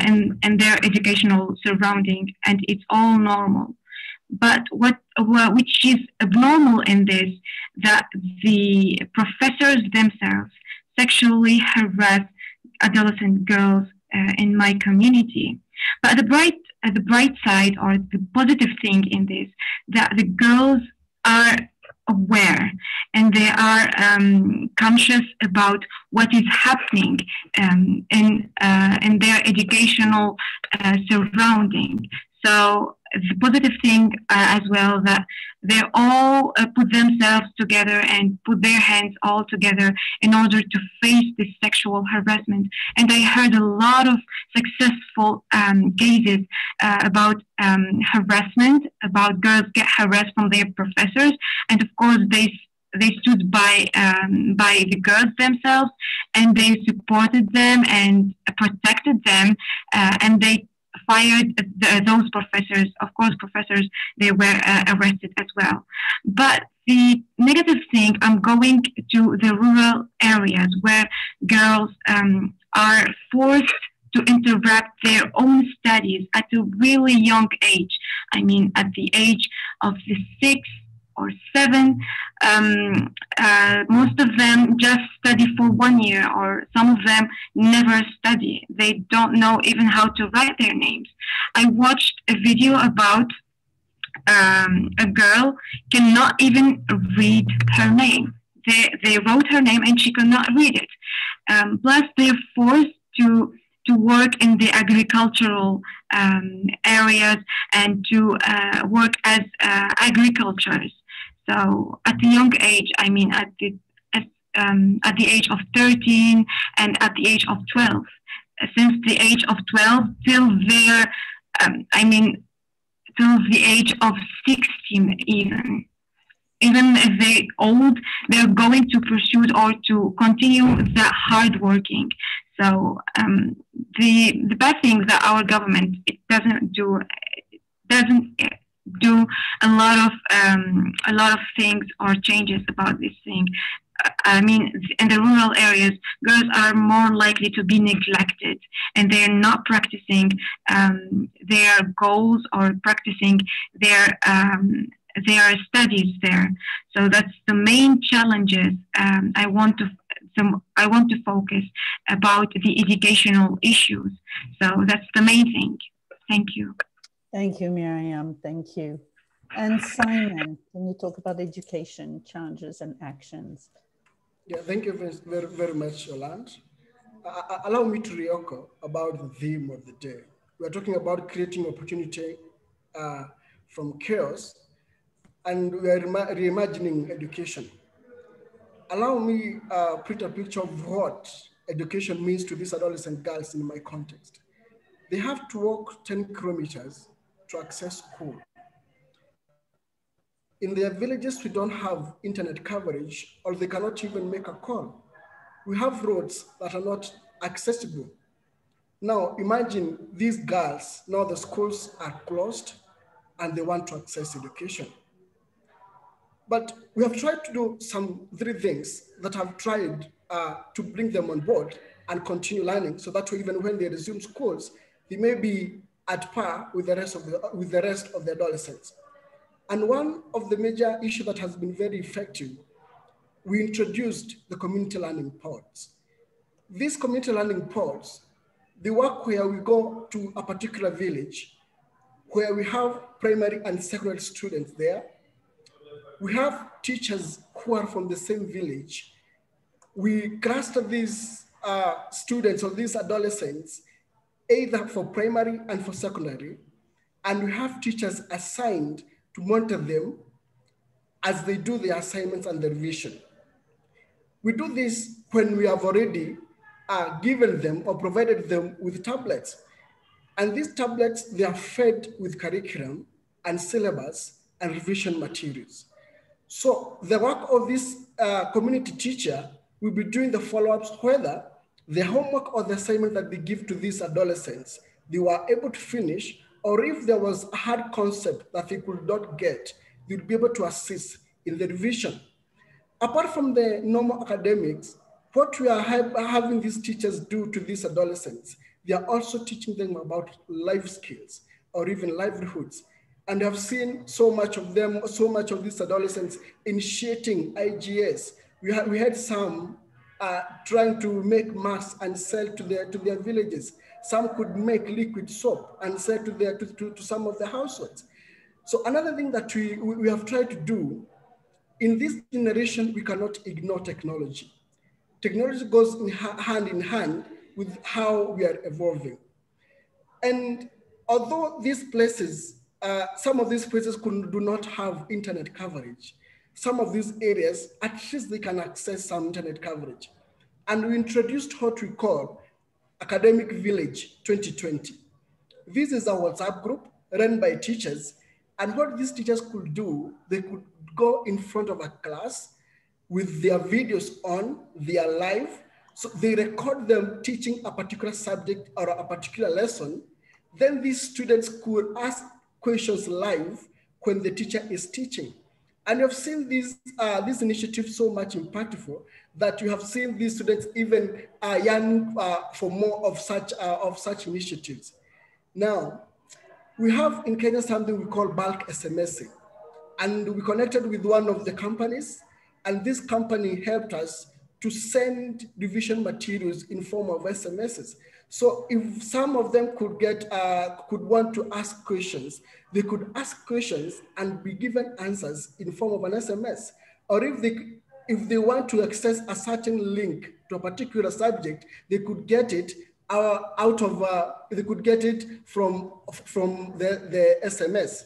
in their educational surrounding, and it's all normal. But which is abnormal in this, that the professors themselves sexually harass adolescent girls in my community. But the bright side, or the positive thing in this, that the girls are aware and they are conscious about what is happening in their educational surrounding. So the positive thing as well, that they all put themselves together and put their hands all together in order to face this sexual harassment. And I heard a lot of successful cases about harassment, about girls get harassed from their professors, and of course they stood by the girls themselves, and they supported them and protected them, and they fired those professors. Of course, professors, they were arrested as well. But the negative thing, I'm going to the rural areas where girls are forced to interrupt their own studies at a really young age. I mean, at the age of 6 or 7, most of them just study for 1 year, or some of them never study. They don't know even how to write their names. I watched a video about a girl cannot even read her name. They wrote her name and she could not read it. Plus, they're forced to work in the agricultural areas and to work as agriculturists. So at a young age, I mean at the age of 13 and at the age of 12. Since the age of 12 till their, till the age of 16 even. Even if they're old, they're going to pursue or to continue that hard working. So the bad thing that our government doesn't do a lot of things or changes about this thing. I mean, in the rural areas, girls are more likely to be neglected, and they're not practicing their goals or practicing their studies there. So that's the main challenges I want to focus about the educational issues. So that's the main thing. Thank you. Thank you, Miriam. Thank you. And Simon, can you talk about education challenges and actions? Yeah, thank you very, very much, Yolande. Allow me to re-echo about the theme of the day. We're talking about creating opportunity from chaos, and we are reimagining education. Allow me paint a picture of what education means to these adolescent girls in my context. They have to walk 10 kilometers to access school. In their villages, we don't have internet coverage, or they cannot even make a call. We have roads that are not accessible. Now, imagine these girls, now the schools are closed and they want to access education. But we have tried to do some 3 things that have tried to bring them on board and continue learning, so that even when they resume schools, they may be at par with the rest of the adolescents. And one of the major issues that has been very effective, we introduced the community learning pods. These community learning pods, they work where we go to a particular village, where we have primary and secondary students there. We have teachers who are from the same village. We cluster these students or these adolescents, either for primary and for secondary, and we have teachers assigned to monitor them as they do their assignments and the revision. We do this when we have already given them or provided them with tablets. And these tablets, they are fed with curriculum and syllabus and revision materials. So the work of this community teacher will be doing the follow-ups whether the homework or the assignment that they give to these adolescents, they were able to finish, or if there was a hard concept that they could not get, they'll be able to assist in the revision. Apart from the normal academics, what we are having these teachers do to these adolescents, they are also teaching them about life skills or even livelihoods. And I've seen so much of them, so much of these adolescents initiating IGS. We had some trying to make masks and sell to their villages. Some could make liquid soap and sell to some of the households. So another thing that we have tried to do, in this generation, we cannot ignore technology. Technology goes hand in hand with how we are evolving. And although these places, some of these places do not have internet coverage, some of these areas, at least they can access some internet coverage. And we introduced what we call Academic Village 2020. This is a WhatsApp group run by teachers. And what these teachers could do, they could go in front of a class with their videos on, they are live. So they record them teaching a particular subject or a particular lesson. Then these students could ask questions live when the teacher is teaching. And you've seen this initiative so much impactful that you have seen these students even yearning for more of such initiatives. Now, we have in Kenya something we call bulk SMSing. And we connected with one of the companies, and this company helped us to send revision materials in form of SMSs. So if some of them could want to ask questions, they could ask questions and be given answers in form of an SMS. Or if they want to access a certain link to a particular subject, they could get it they could get it from the SMS.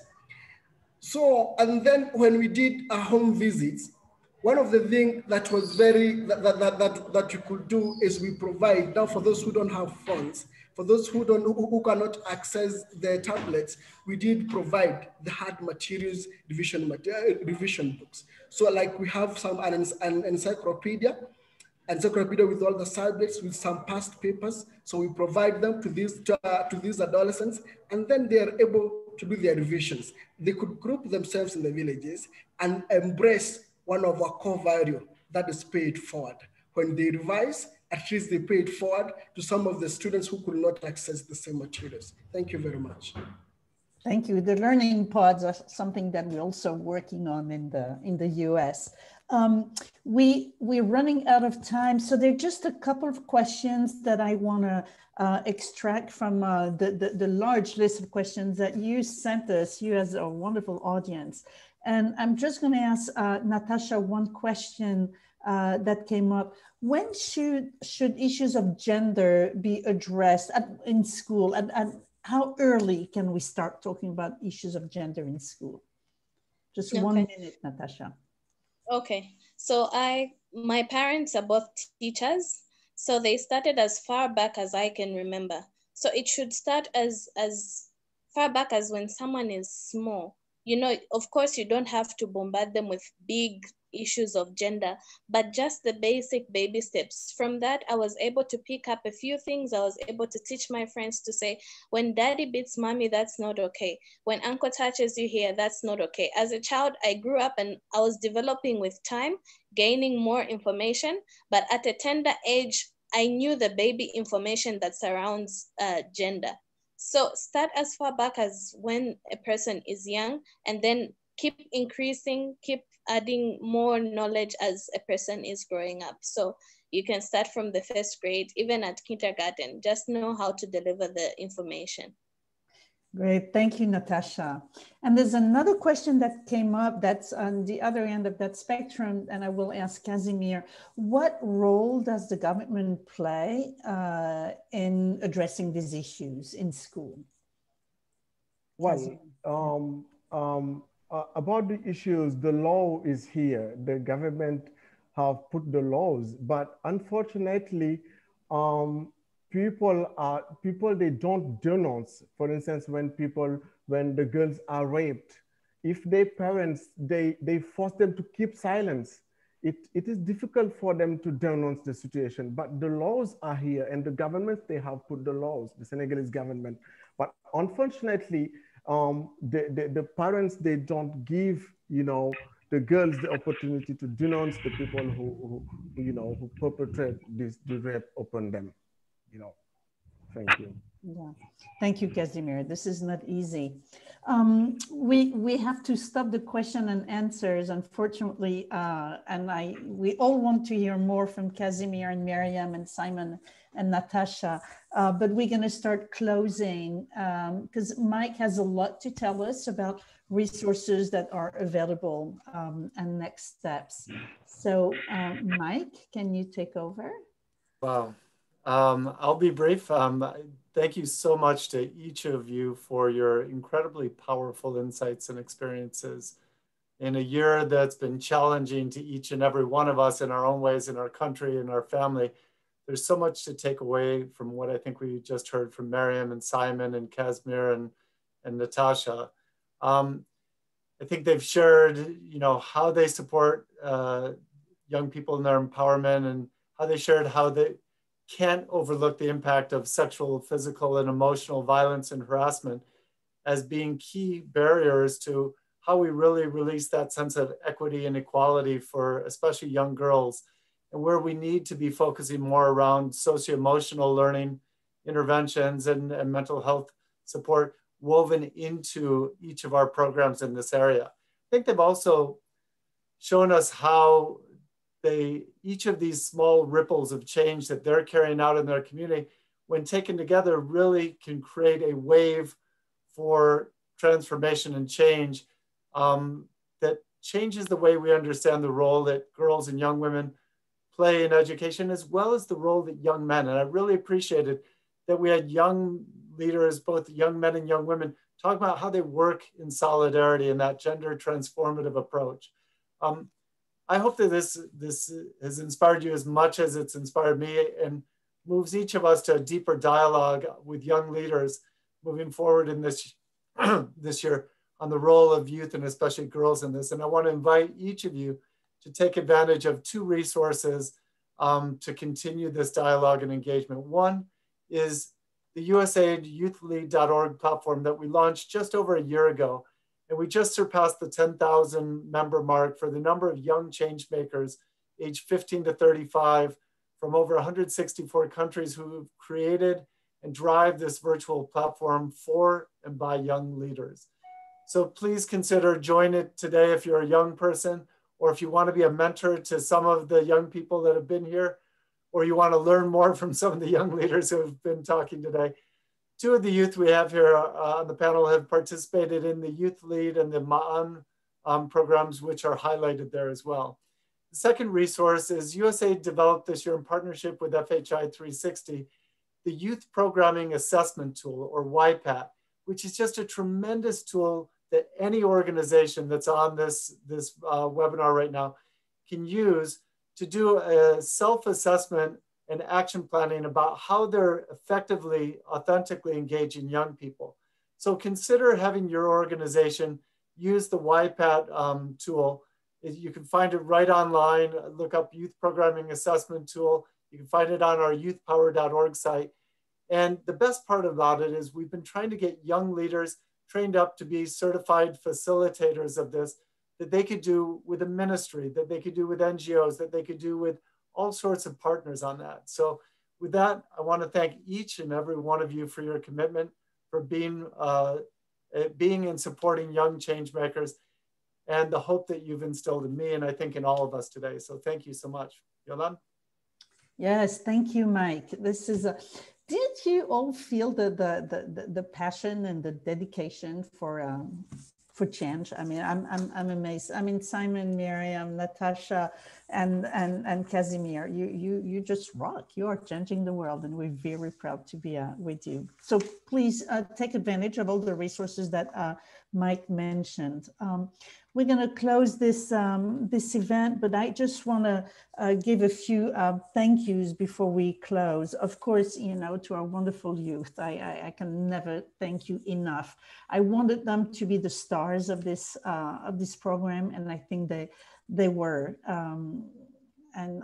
So, and then when we did a home visits, one of the things that was that you could do is we provide, now for those who don't have phones, for those who cannot access their tablets, we did provide the hard materials revision books. So like we have an encyclopedia with all the subjects with some past papers. So we provide them to these adolescents, and then they are able to do their revisions. They could group themselves in the villages and embrace one of our core values, that is pay it forward. When they revise, at least they pay it forward to some of the students who could not access the same materials. Thank you very much. Thank you. The learning pods are something that we're also working on in the US. We're running out of time, so there are just a couple of questions that I want to extract from the large list of questions that you sent us, you as a wonderful audience. And I'm just going to ask Natasha one question that came up. When should issues of gender be addressed in school? And how early can we start talking about issues of gender in school? Just 1 minute, Natasha. Okay, so my parents are both teachers, so they started as far back as I can remember. So it should start as far back as when someone is small. You know, of course, you don't have to bombard them with big issues of gender, but just the basic baby steps. From that, I was able to pick up a few things. I was able to teach my friends to say, when daddy beats mommy, that's not okay. When uncle touches you here, that's not okay. As a child, I grew up and I was developing with time, gaining more information, but at a tender age, I knew the baby information that surrounds gender. So start as far back as when a person is young, and then keep increasing, keep adding more knowledge as a person is growing up. So you can start from the first grade, even at kindergarten, just know how to deliver the information. Great, thank you, Natasha. And there's another question that came up that's on the other end of that spectrum, and I will ask Casimir, what role does the government play in addressing these issues in school? Well, about the issues, the law is here. The government have put the laws, but unfortunately, people they don't denounce. For instance, when the girls are raped if their parents, they force them to keep silence, it is difficult for them to denounce the situation. But the laws are here, and the governments, they have put the laws, the Senegalese government. But unfortunately, the parents, they don't give, you know, the girls the opportunity to denounce the people who you know, who perpetrate the rape upon them, you know. Thank you. Yeah, thank you, Casimir. This is not easy. We have to stop the question and answers, unfortunately, and we all want to hear more from Casimir and Miriam and Simon and Natasha, but we're going to start closing because Mike has a lot to tell us about resources that are available and next steps. So, Mike, can you take over? Wow. I'll be brief. Thank you so much to each of you for your incredibly powerful insights and experiences in a year that's been challenging to each and every one of us in our own ways, in our country, in our family. There's so much to take away from what I think we just heard from Miriam and Simon and Casimir and Natasha. I think they've shared, you know, how they support young people in their empowerment, and how they shared how they can't overlook the impact of sexual, physical, and emotional violence and harassment as being key barriers to how we really release that sense of equity and equality for especially young girls, and where we need to be focusing more around socio-emotional learning interventions and mental health support woven into each of our programs in this area. I think they've also shown us how each of these small ripples of change that they're carrying out in their community, when taken together, really can create a wave for transformation and change that changes the way we understand the role that girls and young women play in education, as well as the role that young men. And I really appreciated that we had young leaders, both young men and young women, talk about how they work in solidarity in that gender transformative approach. I hope that this has inspired you as much as it's inspired me, and moves each of us to a deeper dialogue with young leaders moving forward in this, this year on the role of youth and especially girls in this. And I want to invite each of you to take advantage of two resources to continue this dialogue and engagement. One is the Usaid youthlead.org platform that we launched just over a year ago. And we just surpassed the 10,000 member mark for the number of young change makers aged 15 to 35 from over 164 countries who have created and drive this virtual platform for and by young leaders. So please consider joining it today if you're a young person, or if you want to be a mentor to some of the young people that have been here, or you want to learn more from some of the young leaders who have been talking today. Two of the youth we have here on the panel have participated in the Youth Lead and the Ma'an programs, which are highlighted there as well. The second resource is Usaid developed this year in partnership with FHI 360, the Youth Programming Assessment Tool, or YPAT, which is just a tremendous tool that any organization that's on this webinar right now can use to do a self-assessment and action planning about how they're effectively, authentically engaging young people. So consider having your organization use the YPAT tool. You can find it right online. Look up Youth Programming Assessment Tool. You can find it on our youthpower.org site. And the best part about it is we've been trying to get young leaders trained up to be certified facilitators of this, that they could do with a ministry, that they could do with NGOs, that they could do with all sorts of partners on that. So with that, I want to thank each and every one of you for your commitment, for being and supporting young change makers, and the hope that you've instilled in me, and I think in all of us today. So thank you so much. Yolande? Yes, thank you, Mike. This is a, did you all feel the passion and the dedication for change? I mean, I'm amazed. I mean, Simon, Miriam, Natasha, and Casimir, you just rock. You are changing the world, and we're very proud to be with you. So please take advantage of all the resources that Mike mentioned. we're going to close this, this event, but I just want to give a few thank yous before we close. Of course, you know, to our wonderful youth, I can never thank you enough. I wanted them to be the stars of this program, and I think they were. And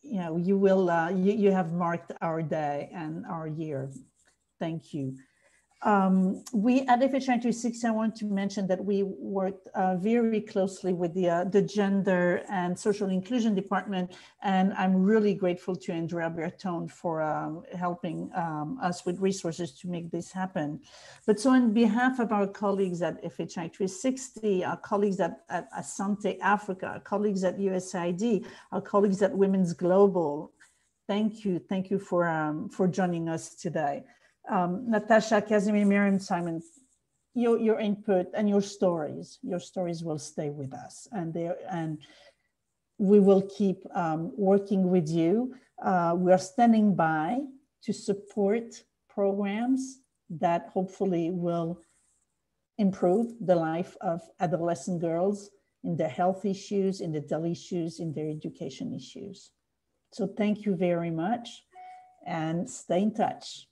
you know, you will, you have marked our day and our year. Thank you. We at FHI 360, I want to mention that we worked very closely with the Gender and Social Inclusion Department, and I'm really grateful to Andrea Bertone for helping us with resources to make this happen. But so on behalf of our colleagues at FHI 360, our colleagues at Asante Africa, our colleagues at USAID, our colleagues at Women's Global, thank you for joining us today. Natasha, Casimir, Miriam, Simon, your input and your stories will stay with us, and we will keep working with you. We are standing by to support programs that hopefully will improve the life of adolescent girls in their health issues, in their daily issues, in their education issues. So thank you very much, and stay in touch.